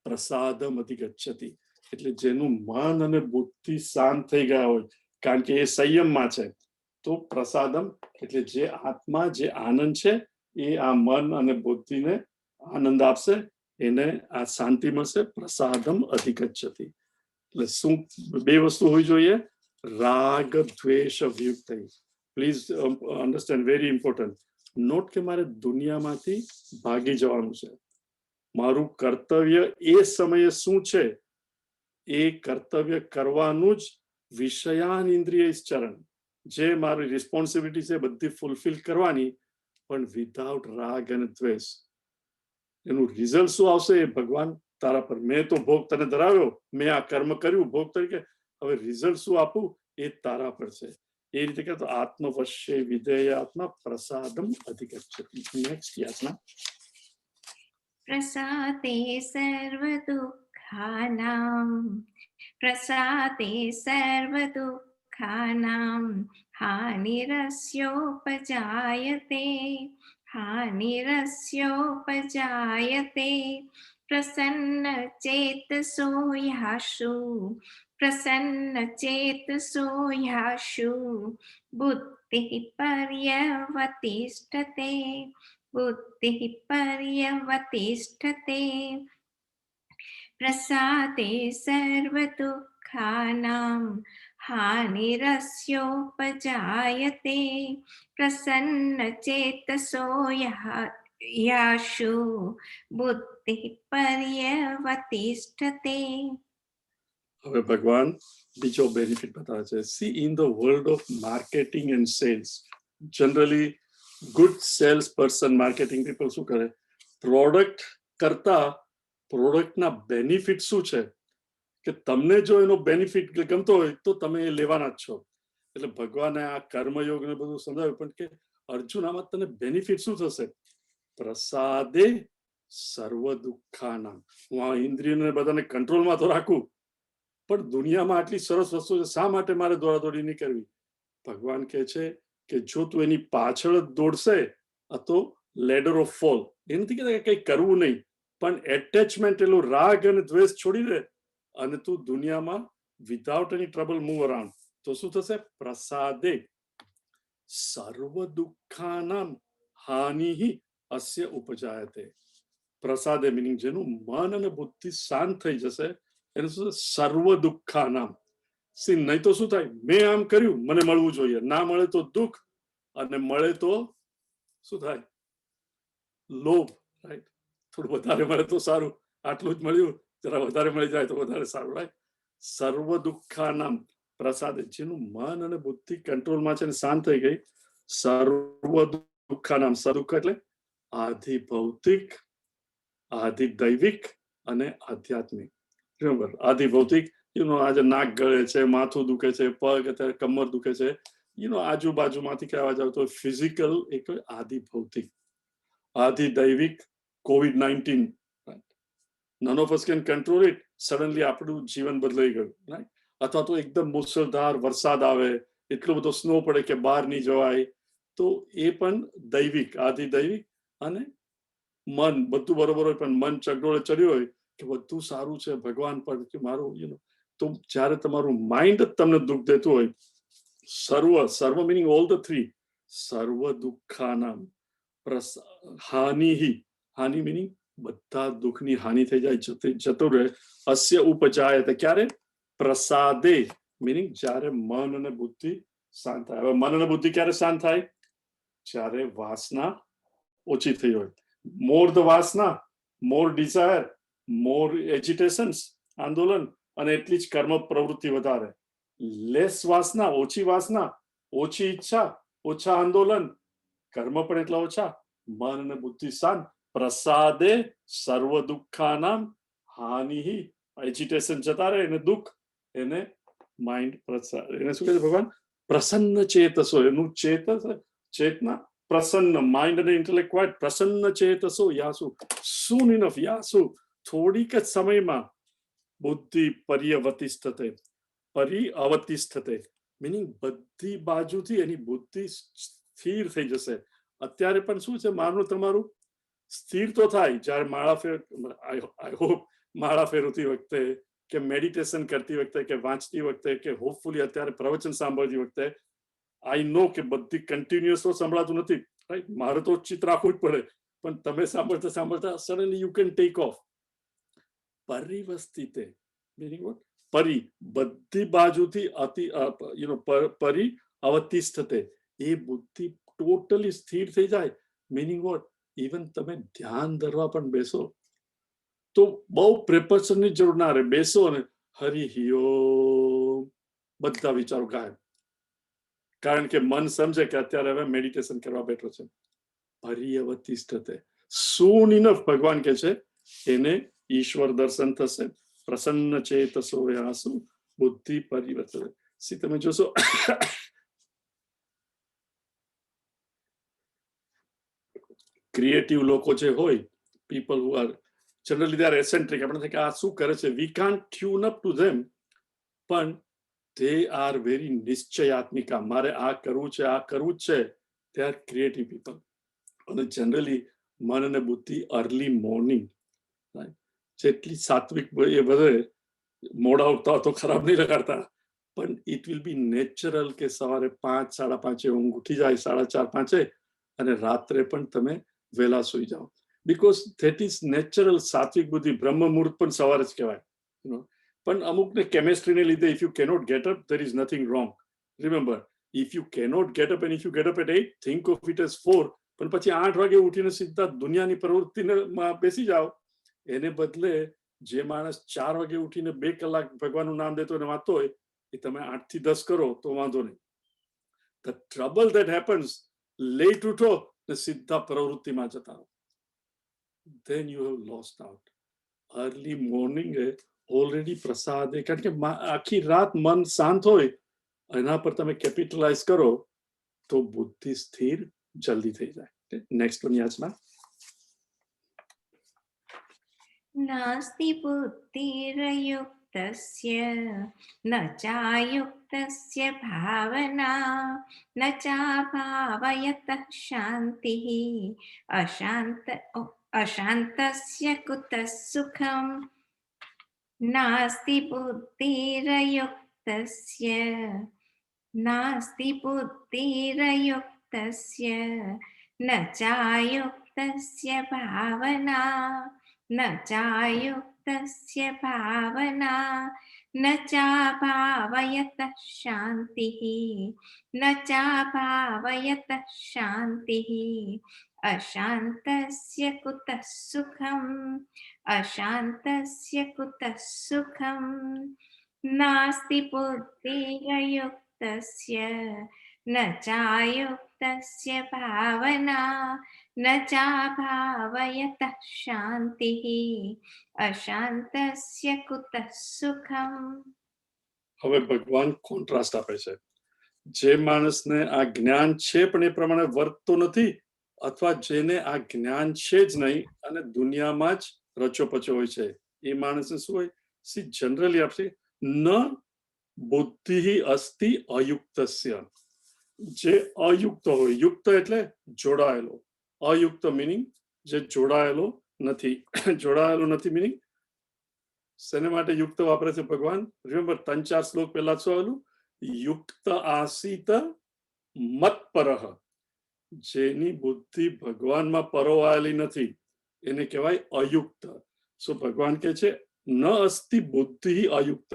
પ્રસાદમ અધિગચ્છતિ. એટલે જેનું મન અને બુદ્ધિ શાંત થઈ ગયા હોય, કારણ કે એ સંયમમાં છે, તો પ્રસાદમ એટલે જે આત્મા, જે આનંદ છે, એ આ મન અને બુદ્ધિને આનંદ આપશે, એને આ શાંતિ મળશે. પ્રસાદમ અધિગચ્છતિ. એટલે શું બે વસ્તુ હોવી જોઈએ? રાગ દ્વેષ વિયુક્ત. Please understand, very important. Not કે મારે દુનિયામાંથી ભાગી જવાનું છે. મારું કર્તવ્ય એ સમયે શું છે એ કર્તવ્ય કરવાનું જ. વિષયાન ઇન્દ્રિય ચરણ, જે મારી રિસ્પોન્સિબિલિટી છે બધી ફૂલફિલ કરવાની, પણ વિધાઉટ રાગ અને દ્વેષ. એનું રિઝલ્ટ શું આવશે એ ભગવાન તારા પર. મેં તો ભોગ તને ધરાવ્યો, મેં આ કર્મ કર્યું ભોગ તરીકે, હવે રિઝલ્ટ શું આપું એ તારા પર છે. એ રીતે કહેતો આત્મવશ્ય વિધેયાત્મા પ્રસાદમ અધિગચ્છતિ. નેક્સ્ટ યાચના. प्रसादे सर्वदुःखानां, प्रसादे सर्वदुःखानां हानिरस्योपजायते, हानिरस्योपजायते. प्रसन्नचेतसो यासु, प्रसन्नचेतसो यासु बुद्धिः पर्यवतिष्ठते, बुद्धिः पर्यवतिष्ठते. प्रसादे सर्वदुःखानां हानिरस्योपजायते, प्रसन्नचेतसो यासु बुद्धिः पर्यवतिष्ठते. હવે ભગવાન બીજો બેનિફિટ બતાવે છે. C in the world of marketing and cells, generally good sales person, marketing people શું કરે, પ્રોડક્ટ કરતા પ્રોડક્ટના બેનિફિટ શું છે કે તમને જો એનો બેનિફિટ ગમતો હોય તો તમે એ લેવાના જ છો. એટલે ભગવાને આ કર્મયોગ ને બધું સમજાવ્યું, પણ કે અર્જુન આમાં તને બેનિફિટ શું થશે? પ્રસાદે સર્વ દુઃખાના. હું આ ઇન્દ્રિયોને બધાને કંટ્રોલમાં તો રાખું, પણ દુનિયામાં આટલી સરસ વસ્તુ છે, શા માટે મારે દોડાદોડી નહીં કરવી? ભગવાન કહે છે કે જો તું એની પાછળ જ દોડશે તો લેડર ઓફ ફોલ. એ નથી કહેતા કે કંઈ કરવું નહીં, પણ એટેચમેન્ટ, એલો રાગ અને દ્વેષ છોડી દે અને તું દુનિયામાં વિધાઉટ એની ટ્રબલ મૂવ અરાઉન્ડ, તો શું થશે? પ્રસાદે સર્વ દુઃખાનામ હાનિ અસ્ય ઉપજાયતે. પ્રસાદે મિનિંગ જેનું મન અને બુદ્ધિ શાંત થઈ જશે એને શું? સર્વ દુઃખાનામ. સી નહીં તો શું થાય? મેં આમ કર્યું, મને મળવું જોઈએ, ના મળે તો દુઃખ, અને મળે તો શું થાય? લોભ. રાઈટ, થોડું વધારે મળે તો સારું, આટલું જ મળ્યું, જરા વધારે મળી જાય તો વધારે સારું. રાઈટ, સર્વ દુઃખાનામ પ્રસાદ, જેનું મન અને બુદ્ધિ કંટ્રોલમાં છે ને શાંત થઈ ગઈ. સર્વ દુઃખાનામ, સદુઃખ એટલે આધિ ભૌતિક, આધિ દૈવિક અને આધ્યાત્મિક. બરાબર, આધિ ભૌતિક, આજે નાક ગળે છે, માથું દુખે છે, પગ અત્યારે કમર દુખે છે, આજુબાજુમાંથી કહેવા જાવ તો ફિઝિકલ, એક આધિ ભૌતિક. આધિ દૈવિક, COVID-19, none of us can control it. Suddenly આપણું જીવન બદલાઈ ગયું, રાઈટ? અથવા તો એકદમ મુસળધાર વરસાદ આવે, એટલો બધો સ્નો પડે કે બહાર નહીં જવાય, તો એ પણ દૈવિક, આધિ દૈવિક. અને મન બધું બરોબર હોય પણ મન ચગડોળે ચડ્યું હોય કે બધું સારું છે ભગવાન પર કે મારું તો જ્યારે તમારું માઇન્ડ જ તમને દુઃખ દેતું હોય, સર્વ મિનિંગ ઓલ ધ થ્રી, સર્વ દુઃખાનામ હાનિ, હાનિ મિનિંગ બધા દુઃખની હાનિ થઈ જાય, જતો રહે. અસ્ય ઉપજાયતે, ક્યારે? પ્રસાદે મિનિંગ જ્યારે મન અને બુદ્ધિ શાંત થાય. હવે મન અને બુદ્ધિ ક્યારે શાંત થાય? જ્યારે વાસના ઓછી થઈ હોય. મોર ધ વાસના, મોર ડિઝાયર, મોર એજિટેશન્સ, આંદોલન, અને એટલી જ કર્મ પ્રવૃત્તિ વધારે. લેસ વાસના, ઓછી વાસના, ઓછી ઈચ્છા, ઓછા આંદોલન, કર્મ પણ એટલા ઓછા, મન અને બુદ્ધિ શાંત. પ્રસાદે સર્વ દુઃખાનામ હાનિ, એજિટેશન જતા રહે, એને દુઃખ, એને માઇન્ડ પ્રસાદ, એને શું કહે છે ભગવાન? પ્રસન્ન ચેતસો. એનું ચેતના પ્રસન્ન, માઇન્ડ અને ઇન્ટેલેક્ટ ક્વાઇટ પ્રસન્ન ચેતસો યાસુ, સૂન ઇનફ યાસુ, થોડીક જ સમયમાં બુદ્ધિ પર્યવતિષ્ઠતે, પરિઅવતિષ્ઠતે મિનિંગ બધી બાજુથી એની બુદ્ધિ સ્થિર થઈ જશે. અત્યારે પણ શું છે, મારું તમારું સ્થિર તો થાય જ્યારે માળા ફેર, આઈ હોપ માળા ફેરવતી વખતે કે મેડિટેશન કરતી વખતે કે વાંચતી વખતે કે હોપફુલી અત્યારે પ્રવચન સાંભળતી વખતે, આઈ નો કે બધી કન્ટિન્યુઅસ તો સંભળાતું નથી, રાઈટ? મારે તો ચિત્ત રાખવું જ પડે, પણ તમે સાંભળતા સાંભળતા suddenly you can take off. પરિવસ્થિતે મીનિંગ વોટ? પરી, બધી બાજુથી અતિ, પરી અવતિષ્ઠતે, એ બુદ્ધિ ટોટલી સ્થિર થઈ જાય. Meaning vote? ઇવન તમે ધ્યાન ધરવા પણ બેસો તો બહુ પ્રિપરેશનની જરૂર ના રહે. બેસો અને હરિ ઓમ, બધા વિચારો ગાયબ, કારણ કે મન સમજે કે અત્યારે હવે મેડિટેશન કરવા બેઠો છે. પર્યવતિષ્ઠતે, સૂન ઇનફ ભગવાન કે છે એને ઈશ્વર દર્શન થશે. પ્રસન્ન ચેતસો યાસુ બુદ્ધિ પરિવર્તન. સી તમે જોશો ક્રિએટિવ લોકો જે હોય, people who are generally they are eccentric, આપણે થાય કે આ શું કરે છે, we can't tune up to them, પણ they are very નિશ્ચયાત્મિકા, મારે આ કરવું છે, આ કરવું જ છે. they are creative people. અને જનરલી મન અને બુદ્ધિ અર્લી મોર્નિંગ, જેટલી સાત્વિક એ વધે, મોડા ઉઠતા તો ખરાબ નહીં લગાડતા, પણ ઇટ વિલ બી નેચરલ કે સવારે 5, 5:30 ઊંઘ ઉઠી જાય, 4:30, 5, અને રાત્રે પણ તમે વહેલા સુઈ જાઓ. Because that is natural. સાત્વિક બુદ્ધિ, બ્રહ્મ મુહૂર્ત પણ સવારે જ કહેવાય. પણ અમુકને કેમેસ્ટ્રીને લીધે if you cannot get up, there is nothing wrong. Remember, if you cannot get up and if you get up at 8, think of it as 4. પણ પછી 8 વાગે ઉઠીને સીધા દુનિયાની પ્રવૃત્તિમાં બેસી જાઓ, એને બદલે જે માણસ 4 વાગે ઉઠીને 2 કલાક ભગવાનનું નામ લેતો અને વાંચતો હોય એ તમે 8 થી 10 કરો તો વાંધો નહીં. The trouble that happens, late ઉઠો ને સીધા પ્રવૃત્તિમાં જતા રહો, then you have lost out. Early morning already પ્રસાદ, કારણ કે આખી રાત મન શાંત હોય એના પર તમે કેપિટલાઇઝ કરો તો બુદ્ધિ સ્થિર જલ્દી થઈ જાય. નેક્સ્ટ વન યાચના. नास्ति बुद्धिरयुक्तस्य न चायुक्तस्य भावना न चाभावयतः शान्तिः अशान्तस्य कुतः सुखम्. नास्ति बुद्धिरयुक्तस्य न चायुक्तस्य भावना न चायुक्तस्य भावना न चाभावयतः शान्तिः न चाभावयतः शान्तिः अशान्तस्य कुतः सुखम् अशान्तस्य कुतः सुखम्. नास्ति बुद्धिरयुक्तस्य न चायुक्तस्य भावना न चाभावयतः शान्तिः अशान्तस्य कुतः सुखम्. હવે ભગવાન કોન્ટ્રાસ્ટ આપે છે. જે માણસને આ જ્ઞાન છે પણ એ પ્રમાણે વર્તતો નથી, અથવા જેને આ જ્ઞાન છે જ નહીં અને દુનિયામાં જ રચોપચો હોય છે, એ માણસને શું હોય? સી જનરલી આપશે ન બુદ્ધિ અસ્તિ અયુક્તસ્ય. જે અયુક્ત હોય, યુક્ત એટલે જોડાયેલો, અયુક્ત મીનિંગ જે જોડાયેલો નથી. જોડાયેલો નથી મીનિંગ શેને માટે યુક્ત વાપરે છે ભગવાન? રિમેમ્બર 3-4 શ્લોક પહેલા શું આવેલું? યુક્ત આસીત મત્પરઃ. જેની બુદ્ધિ ભગવાનમાં પરોવાયેલી નથી એને કહેવાય અયુક્ત. સો ભગવાન કહે છે ન અસ્તિ બુદ્ધિ અયુક્ત.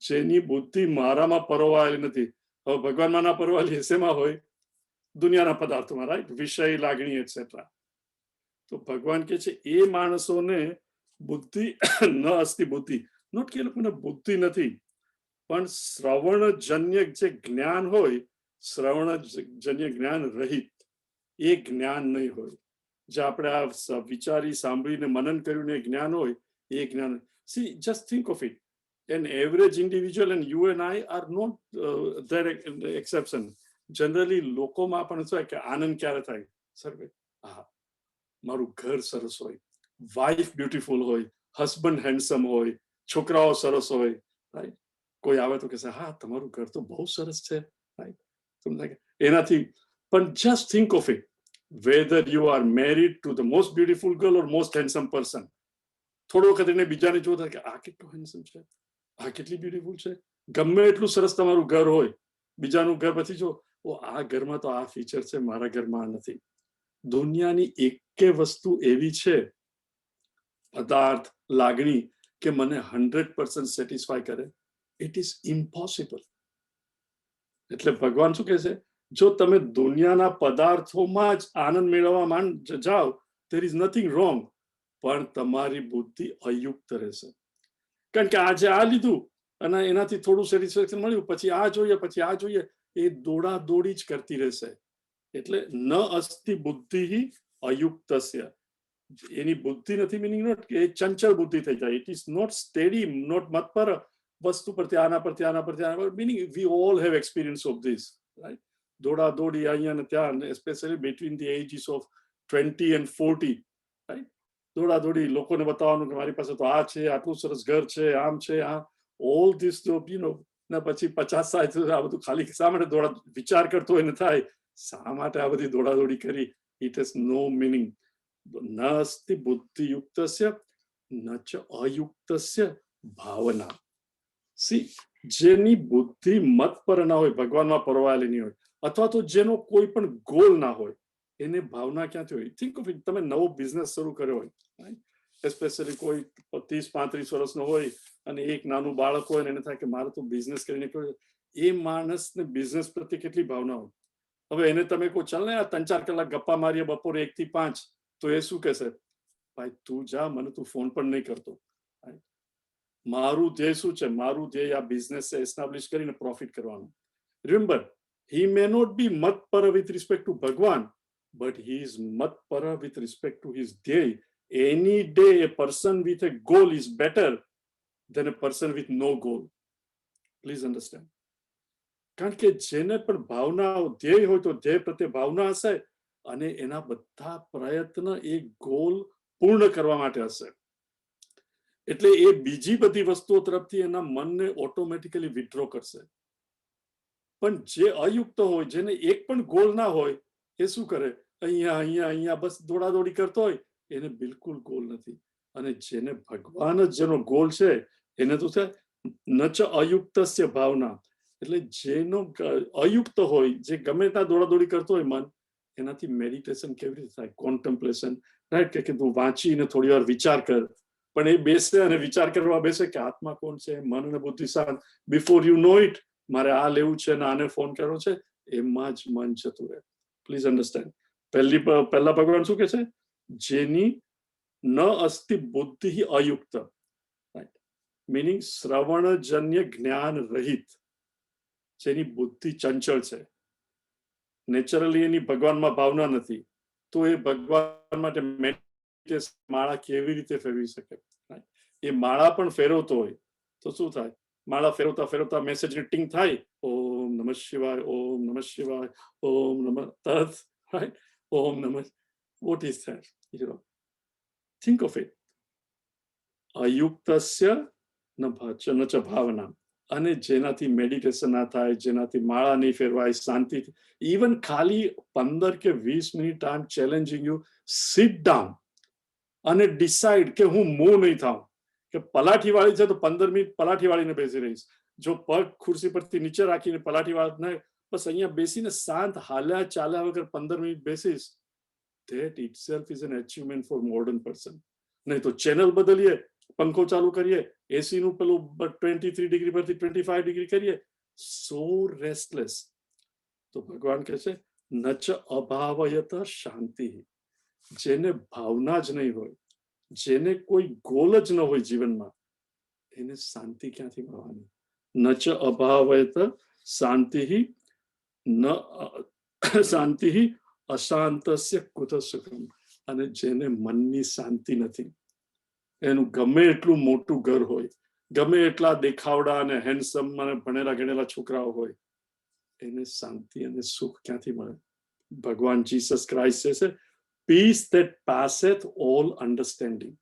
જેની બુદ્ધિ મારામાં પરોવાયેલી નથી. હવે ભગવાનમાં ના પરોવાયેલી શેમાં હોય? દુનિયાના પદાર્થોમાં, રાઈટ? વિષય, લાગણી એટસેટ્રા. તો ભગવાન કહે છે એ માણસોને બુદ્ધિ ન અસ્તિ બુદ્ધિ, નોટ કે એ લોકોને બુદ્ધિ નથી, પણ શ્રવણજન્ય જે જ્ઞાન હોય, શ્રવણજન્ય જ્ઞાન રહિત એ જ્ઞાન નહીં હોય. જે આપણે આ વિચારી સાંભળીને મનન કર્યું ને જ્ઞાન હોય એ જ્ઞાન. C just think of it, an average individual and you and I are not their exception. Generally લોકોમાં પણ શું કે આનંદ ક્યારે થાય? સર્વે મારું ઘર સરસ હોય, વાઇફ બ્યુટીફુલ હોય, હસબન્ડ હેન્ડસમ હોય, છોકરાઓ સરસ હોય, રાઈટ? કોઈ આવે તો કહેશે હા તમારું ઘર તો બહુ સરસ છે, રાઈટ? એનાથી પણ just think of it, whether you are married to the most beautiful girl or most handsome person, થોડો વખત એને બીજાને જોતા કે આ કેટલું હેન્ડસમ છે, આ કેટલી બ્યુટીફુલ છે. ગમે એટલું સરસ તમારું ઘર હોય, બીજાનું ઘર પછી જો આ ઘરમાં તો આ ફીચર છે, મારા ઘરમાં નથી. દુનિયાની એકે વસ્તુ એવી છે, પદાર્થ, લાગણી કે મને 100% સેટિસ્ફાય કરે, ઇટ ઇઝ ઇમ્પોસિબલ. એટલે ભગવાન શું કહે છે? જો તમે દુનિયાના પદાર્થોમાં જ આનંદ મેળવવા જાઓ, there is nothing wrong, પણ તમારી બુદ્ધિ અયુક્ત રહેશે. કારણ કે આજે આ લીધું અને એનાથી થોડું સેટિસ્ફેક્શન મળ્યું, પછી આ જોઈએ, પછી આ જોઈએ, એ દોડા દોડી જ કરતી રહેશે. એટલે ન અસ્તિ બુદ્ધિ અયુક્તસ્ય. એની બુદ્ધિ નથી મીનિંગ નોટ કે એ ચંચળ બુદ્ધિ થઈ જાય. It is not steady, not મતપર. વસ્તુ પરથી આના પરથી આના પરથી આના પર, meaning we all have experience of this, right? દોડા દોડી અહીંયા ને ત્યાં, especially between the ages of 20 and 40, રાઈટ? દોડા દોડી, લોકોને બતાવવાનું કે મારી પાસે તો આ છે, આટલું સરસ ઘર છે, આમ છે, આ ઓલ ધીસ યુ નો. ને પછી 50-60 આ બધું ખાલી શા માટે દોડા? વિચાર કરતો એને થાય શા માટે આ બધી દોડા દોડી કરી? It has no meaning. ન અસ્તિ બુદ્ધિયુક્તસ્ય ન ચ અયુક્તસ્ય ભાવના. સી જેની બુદ્ધિ મત પર ના હોય, ભગવાનમાં પરોવાયેલી નહીં હોય, અથવા તો જેનો કોઈ પણ ગોલ ના હોય, એને ભાવના ક્યાંથી હોય? થિંક ઓફ ઇટ, તમે નવો બિઝનેસ શરૂ કર્યો હોય, એસ્પેશિયલી કોઈ 30-35 વર્ષનો હોય અને એક નાનું બાળક હોય ને એને થાય કે મારે તો બિઝનેસ કરીને કર્યો, એ માણસને બિઝનેસ પ્રત્યે કેટલી ભાવના હોય? હવે એને તમે કહો ચાલ ને આ 3-4 કલાક ગપ્પા મારીએ બપોરે 1 થી 5, તો એ શું કહેશે? ભાઈ તું જા, મને તું ફોન પણ નહીં કરતો. મારું ધ્યેય શું છે? મારું ધ્યેય આ બિઝનેસ એસ્ટાબ્લિશ કરીને પ્રોફિટ કરવાનું. Remember, he may not be matpara with respect to Bhagwan, but he is matpara with respect to his dhya. Any day a person with a goal is better than a person with no goal. Please understand. કારણ કે જેને પણ ભાવના ધ્યેય હોય તો ધ્યેય પ્રત્યે ભાવના હશે અને એના બધા પ્રયત્ન એ ગોલ પૂર્ણ કરવા માટે હશે. એટલે એ બીજી બધી વસ્તુઓ તરફથી એના મનને ઓટોમેટિકલી વિથડ્રો કરશે. પણ જે અયુક્ત હોય, જેને એક પણ ગોલ ના હોય, એ શું કરે? અહીંયા અહીંયા અહીંયા બસ દોડાદોડી કરતો હોય, એને બિલકુલ ગોલ નથી. અને જેને ભગવાન જ જેનો ગોલ છે એને તો છે નચ અયુક્તસ્ય ભાવના. એટલે જેનો અયુક્ત હોય, જે ગમે ત્યાં દોડાદોડી કરતો હોય મન, એનાથી મેડિટેશન કેવી રીતે થાય? કોન્ટેમ્પ્લેશન, રાઈટ? કે તું વાંચીને થોડી વાર વિચાર કર, પણ એ બેસે અને વિચાર કરવા બેસે કે આત્મા કોણ છે, મન અને બુદ્ધિ શાંત. બિફોર યુ નો ઇટ, મારે આ લેવું છે ને આને ફોન કરવો છે, એમાં જ મન જતું રહે. Please understand. પહેલા ભગવાન શું કે છે? જેની ન અસ્તિ બુદ્ધિ અયુક્ત, રાઈટ? મીનિંગ શ્રવણજન્ય જ્ઞાન રહિત, જેની બુદ્ધિ ચંચળ છે, નેચરલી એની ભગવાનમાં ભાવના નથી, તો એ ભગવાન માટે માળા કેવી રીતે ફેરવી શકે? એ માળા પણ ફેરવતો હોય તો શું થાય? માળા ફેરવતા ફેરવતા મેસેજની ટિંગ થાય, ઓમ નમઃ શિવાય, ઓમ નમઃ શિવાય, ઓમ નમઃ તત, રાઈટ? ઓમ નમઃ. What is that? You know, think of it. અયુક્તસ્ય ન ચ ભાવના. અને જેનાથી મેડિટેશન ના થાય, જેનાથી માળા નહીં ફેરવાય, શાંતિ, ઇવન ખાલી 15 કે 20 minute I am challenging you, sit down અને ડિસાઇડ કે હું મૂવ નહીં થાઉં. કે પલાઠી વાળી છે તો 15 મિનિટ પલાઠી વાળીને બેસી રહીશ. જો પગ ખુરશી પરથી નીચે રાખીને પલાઠી વાળીને બસ અહીંયા બેસીને શાંત હાલ્યા ચાલ્યા વગર 15 minute બેસીશ, that itself is an achievement for modern person. નહીં તો ચેનલ બદલીએ, પંખો ચાલુ કરીએ, એસી નું પેલું 23 ડિગ્રી પરથી 25 ડિગ્રી કરીએ, સો રેસ્ટલેસ. તો ભગવાન કહે છે નચ અભાવયત શાંતિ. જેને ભાવના જ નહીં હોય, જેને કોઈ ગોલ જ ન હોય જીવનમાં, એને શાંતિ ક્યાંથી મળવાની? નચ અભાવયત શાંતિ ન શાંતિ અશાંતસ્ય કુત સુખમ. અને જેને મનની શાંતિ નથી, એનું ગમે એટલું મોટું ઘર હોય, ગમે એટલા દેખાવડા અને હેન્ડસમ અને ભણેલા ગણેલા છોકરાઓ હોય, એને શાંતિ અને સુખ ક્યાંથી મળે? ભગવાન જીસસ ક્રાઇસ્ટ છે peace that passeth all understanding.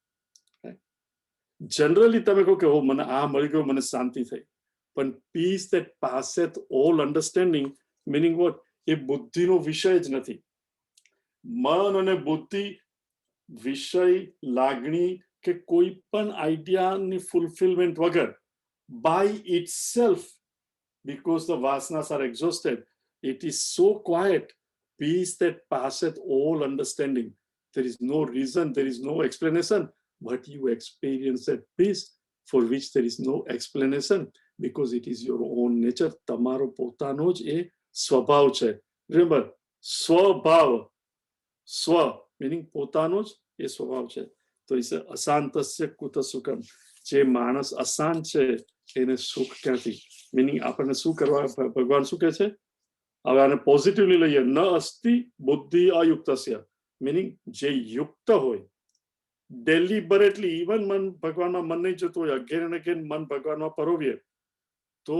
Generally તમે કહો કે મને આ મળી ગયો, મને શાંતિ થઈ, પણ peace that passeth all understanding meaning what? એ બુદ્ધિનો વિષય જ નથી. મન અને બુદ્ધિ વિષય, લાગણી કે કોઈ પણ આઈડિયાની ફુલફિલમેન્ટ વગર by itself, because the vasanas are exhausted, it is so quiet. Peace that passeth all understanding. There is no reason, there is no explanation, but you experience that peace for which there is no explanation, because it is your own nature. તમારો પોતાનો જ એ સ્વભાવ છે. Remember, સ્વભાવ, સ્વ meaning પોતાનો જ એ સ્વભાવ છે. તો એ અશાંતસ્ય કુત સુખમ. જે માણસ અશાંત છે એને સુખ ક્યાંથી? meaning આપણને શું કરવા ભગવાન શું કહે છે? હવે આને પોઝિટિવલી લઈએ. ન અસ્તિ બુદ્ધિ અયુક્તસ્ય, મીનિંગ જે યુક્ત હોય, ડેલિબરેટલી, ઇવન મન ભગવાનમાં મન નહીં જતું હોય, અગેન એન્ડ અગેન મન ભગવાનમાં પરોવીએ, તો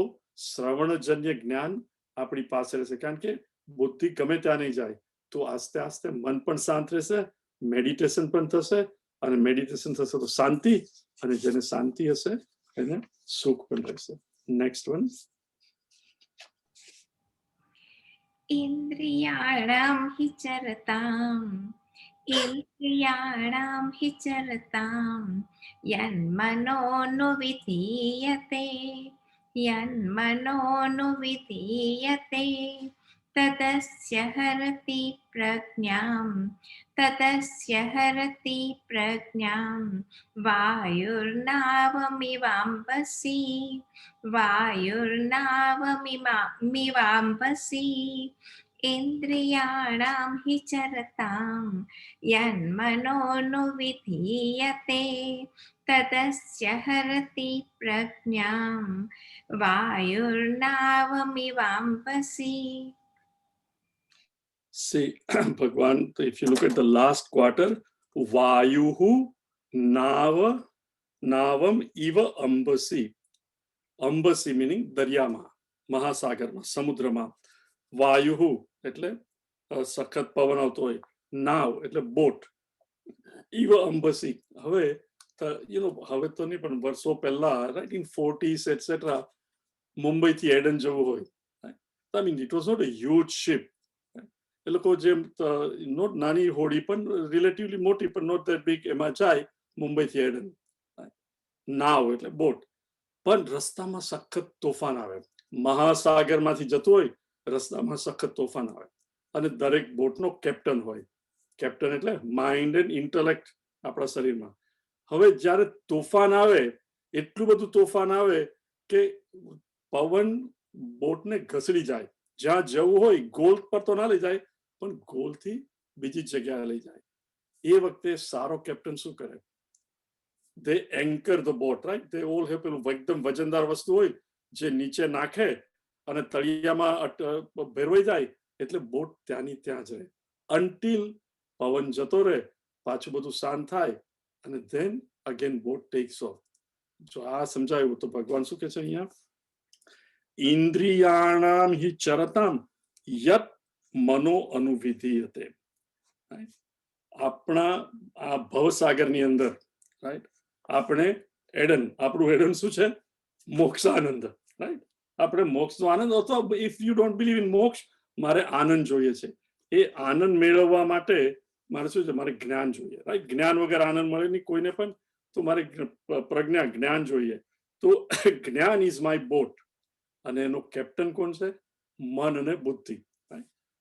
શ્રવણજન્ય જ્ઞાન આપણી પાસે રહેશે. કારણ કે બુદ્ધિ ગમે ત્યાં નહીં જાય, તો આસ્તે આસ્તે મન પણ શાંત રહેશે, મેડિટેશન પણ થશે, અને મેડિટેશન થશે તો શાંતિ, અને જેને શાંતિ હશે એને સુખ પણ રહેશે. Next one. ઇન્દ્રિયાણામ હિ ચરતામ, ઇન્દ્રિયાણામ હિ ચરતામ, યન્મનોનુવિધીયતે, યન્મનોનુવિધીયતે, તદસ્ય હરતિ પ્રજ્ઞામ, તદસ્ય હરતિ પ્રજ્ઞામ, વાયુર્નાવમિવામ્બસી, વાયુર્નાવમિવામ્બસી, ઇન્દ્રિયાણામ હિ ચરતામ, યન્મનોનુવિધીયતે, ततस्य हरति प्रज्ञां वायुर्नावमिवाम्भसि. See, Bhagwan, if you look at the last quarter, Vayuhu Navam Iva Ambasi. Ambasi meaning Daryama, Mahasagarma, Samudrama. Vayuhu, એટલે સખત પવન આવતો હોય. નાવ એટલે બોટ. Iva Ambasi. હવે હવે તો નહીં પણ વર્ષો પહેલા, right, in 40s etc, મુંબઈથી એડન જવું હોય. I mean, it was not a huge ship. એ લોકો જેમ નોટ નાની હોડી પણ રિલેટિવલી મોટી પણ નોટ ધેટ બિગ, એમાં જાય મુંબઈથી એડન. નાવ એટલે બોટ. પણ રસ્તામાં સખત તોફાન આવે. મહાસાગરમાંથી જતું હોય, રસ્તામાં સખત તોફાન આવે. અને દરેક બોટનો કેપ્ટન હોય. કેપ્ટન એટલે માઇન્ડ એન્ડ ઇન્ટેલેક્ટ આપણા શરીરમાં. હવે જ્યારે તોફાન આવે, એટલું બધું તોફાન આવે કે પવન બોટને ઘસડી જાય. જ્યાં જવું હોય ગોલ પર તો ના લઈ જાય, પણ ગોલથી બીજી જગ્યાએ લઈ જાય. એ વખતે સારો કેપ્ટન શું કરે? they anchor the boat, right? They all have પેલું એકદમ વજનદાર વસ્તુ હોય જે નીચે નાખે અને તળિયામાં ભેરવાઈ જાય, એટલે બોટ ત્યાંની ત્યાં જ રહે until પવન જતો રહે, પાછું બધું શાંત થાય અને then again boat takes off. જો આ સમજાયું તો ભગવાન શું કહે છે અહીંયા? ઇન્દ્રિયાણામ હિ ચરતામ યત મનો અનુવિધીયતે. આપણા આ ભવસાગરની અંદર, રાઈટ, આપણે એડન, આપણું એડન શું છે? મોક્ષાનંદ, રાઈટ? આપણે મોક્ષનો આનંદ, અથવા if you don't believe in મોક્ષ, મારે આનંદ જોઈએ છે. એ આનંદ મેળવવા માટે મારે શું છે? મારે જ્ઞાન જોઈએ, રાઈટ? જ્ઞાન વગર આનંદ મળે નહીં કોઈને પણ. તો મારે પ્રજ્ઞા, જ્ઞાન જોઈએ. તો જ્ઞાન ઇઝ માય બોટ. અને એનો કેપ્ટન કોણ છે? મન અને બુદ્ધિ.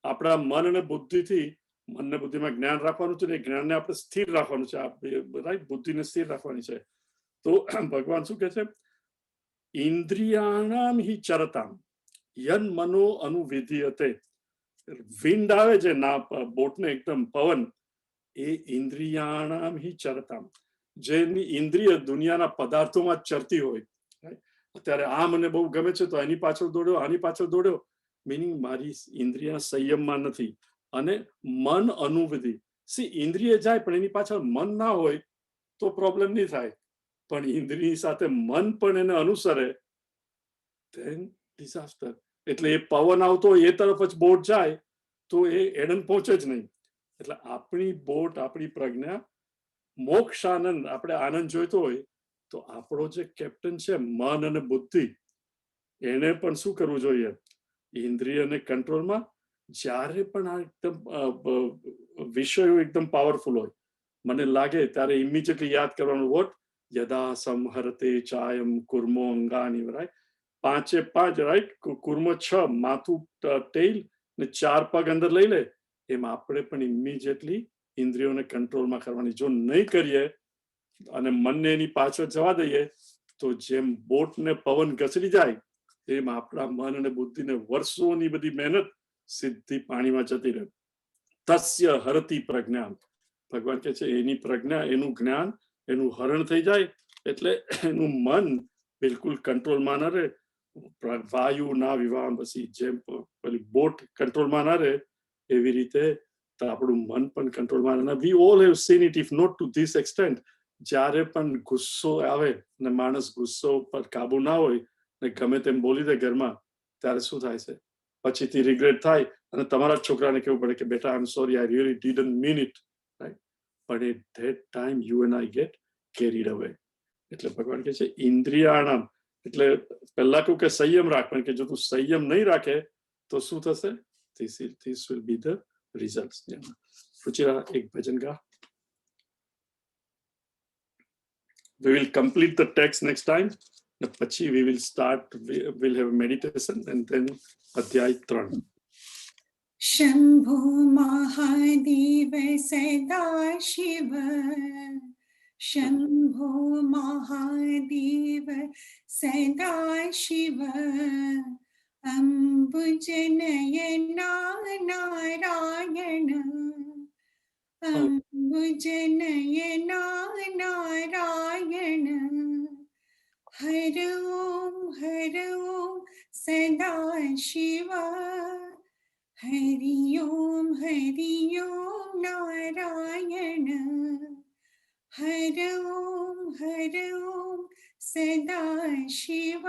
આપણા મન અને બુદ્ધિથી, મનને બુદ્ધિમાં જ્ઞાન રાખવાનું છે ને, જ્ઞાનને આપણે સ્થિર રાખવાનું છે, રાઈટ? બુદ્ધિને સ્થિર રાખવાની છે. તો ભગવાન શું કહે છે? ઇન્દ્રિયાણામ હિ ચરતામ યન મનો અનુવિધીયતે. વિન્ડ આવે છે ના બોટને, એકદમ પવન, એ ઇન્દ્રિયાણામ હિ ચરતામ, જેની ઇન્દ્રિય દુનિયાના પદાર્થોમાં ચરતી હોય. અત્યારે આ મને બહુ ગમે છે તો એની પાછળ દોડ્યો, આની પાછળ દોડ્યો, મીનિંગ મારી ઇન્દ્રિય સંયમમાં નથી. અને મન અનુવિધિ, સી ઇન્દ્રિય જાય પણ એની પાછળ મન ના હોય તો પ્રોબ્લેમ નહીં થાય, પણ ઇન્દ્રિય સાથે મન પણ એને અનુસરે, then disaster. એટલે એ પવન આવતો હોય એ તરફ જ બોટ જાય તો એ એડન પહોંચે જ નહીં. એટલે આપણી બોટ, આપણી પ્રજ્ઞા, મોક્ષ આનંદ, આપણે આનંદ જોઈતો હોય તો આપણો જે કેપ્ટન છે મન અને બુદ્ધિ, એને પણ શું કરવું જોઈએ? ઇન્દ્રિયને કંટ્રોલમાં. જ્યારે પણ આ એકદમ વિષયો એકદમ પાવરફુલ હોય, મને લાગે ત્યારે ઇમિડિયેટલી યાદ કરવાનું, વોટ? યદા સંહરતે ચાયમ કુર્મો અંગાની, રાઈટ? 5 રાઈટ? કુર્મો 6, માથું, ટેલ ને 4 પગ અંદર લઈ લે. એમ આપણે પણ ઇમિડિયેટલી ઇન્દ્રિયોને કંટ્રોલમાં કરવાની. જો નહીં કરીએ અને મનને એની પાછળ જવા દઈએ તો જેમ બોટને પવન ઘસડી જાય, એમ આપણા મન અને બુદ્ધિને વર્ષોની બધી મહેનત સીધી પાણીમાં જતી રહે. તસ્ય હરતી પ્રજ્ઞા. ભગવાન કહે છે એની પ્રજ્ઞા, એનું જ્ઞાન, એનું હરણ થઈ જાય એટલે એનું મન બિલકુલ કંટ્રોલમાં ન રહે. વાયુ ના વિવાંબસી, જેમ પેલી બોટ કંટ્રોલમાં ના રહે એવી રીતે આપણું મન પણ કંટ્રોલમાં ન. We all have seen it, if not to this extent. જ્યારે પણ ગુસ્સો આવે ને માણસ ગુસ્સો પર કાબુ ના હોય ને ગમે તેમ બોલી દે ઘરમાં, ત્યારે શું થાય છે? પછીથી રિગ્રેટ થાય અને તમારા છોકરાને કેવું પડે કે બેટા, I am sorry, I really didn't mean it, right? But at that time you and I get carried away. એટલે ભગવાન કહે છે ઇન્દ્રિયાણામ, એટલે પહેલા કહું કે સંયમ રાખવાનું, કે જો તું સંયમ નહીં રાખે તો શું થશે? This will be the results. Ruchira, એક ભજન ગા. We will complete the text next time. Pachi we will start, we'll have a meditation and then Adhyay 3. Shambho Mahadev सदा शिव, शंभो महादेव सदा शिव, अम्बुजनयना नारायण, अम्बुजनयना नारायण हर ओम सदा शिव हरि ओम नारायण हर ओम सदा शिव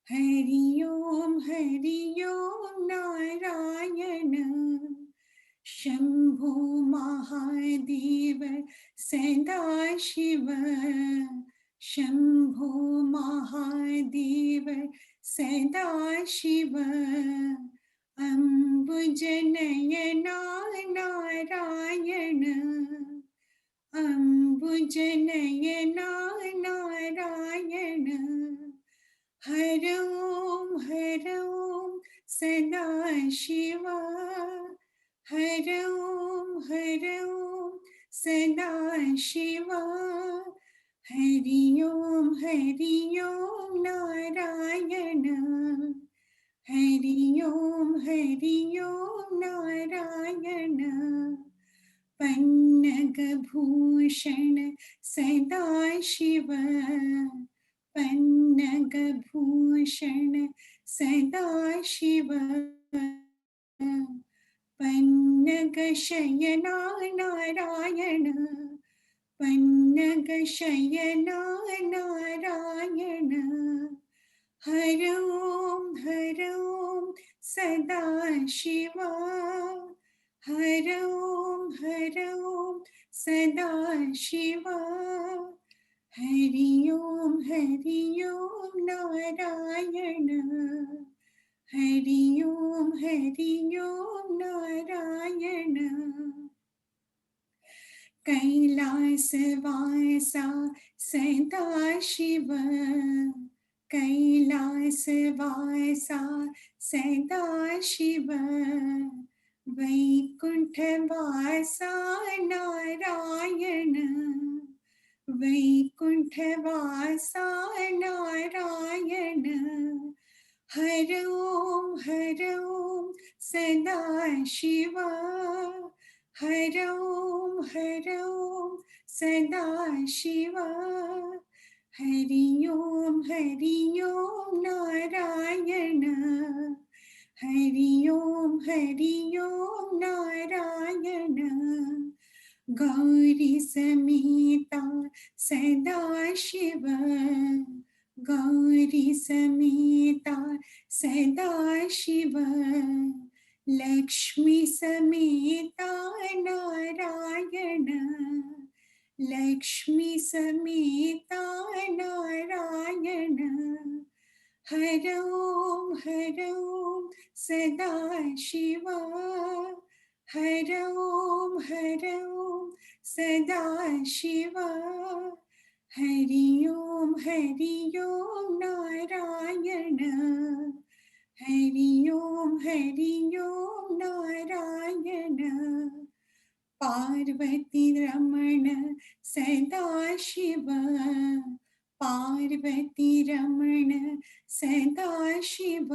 हरि ओम नारायण शंभो महादेव सदा शिव शंभो महादेव सदा शिव अम्बुजनयना नारायण अम्बुजनयना नारायण हर ओम सदा शिव हर ओम सदा शिव हरि ओम नारायण हरि ओम नारायण पन्नगभूषण सदा शिव पन्नगभूषण सदा शिव पन्नगशयना नारायण पन्नगशयना नारायण हर ओम सदा शिव हर ओम सदा शिव हरि ओम नारायण हरि ओम नारायण कैलासवासा सदा शिव कैलासवासा सदा शिव वैकुंठवासा नारायण वैकुंठवासा नारायण हर ओम सदा शिव हर ओम सदा शिव हरि ओम नारायण हरि ओम नारायण गौरी समेता सदा शिव गौरी समेता सदा शिव लक्ष्मी समेता नारायण लक्ष्मी समेता नारायण हर ओम सदा शिव हर ओम सदा शिव हरि ओम नारायण हरि ओम नारायण पार्वती रमण सदा शिव पार्वती रमण सदा शिव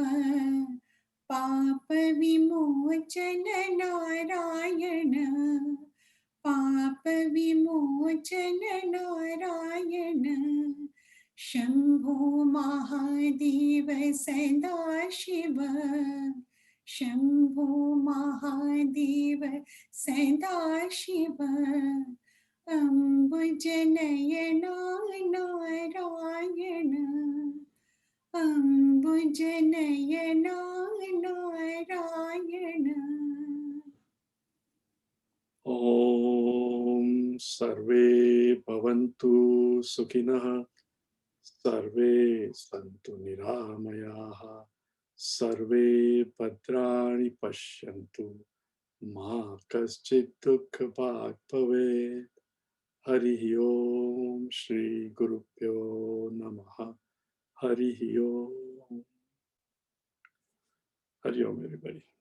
पाप विमोचन नारायण पाप विमोचन नारायण शंभो महादेव सदा शिव शंभो महादेव सदा शिव अम्बुजनयना नारायण अम्बुजनयना नारायण ओम सर्वे भवन्तु सुखिनः सर्वे सन्तु निरामयाः सर्वे भद्राणि पश्यन्तु मा कश्चित् दुःखभाग् भवेत् हरिः ओम श्री गुरुभ्यो नमः हरिः ओम हरि ओम everybody.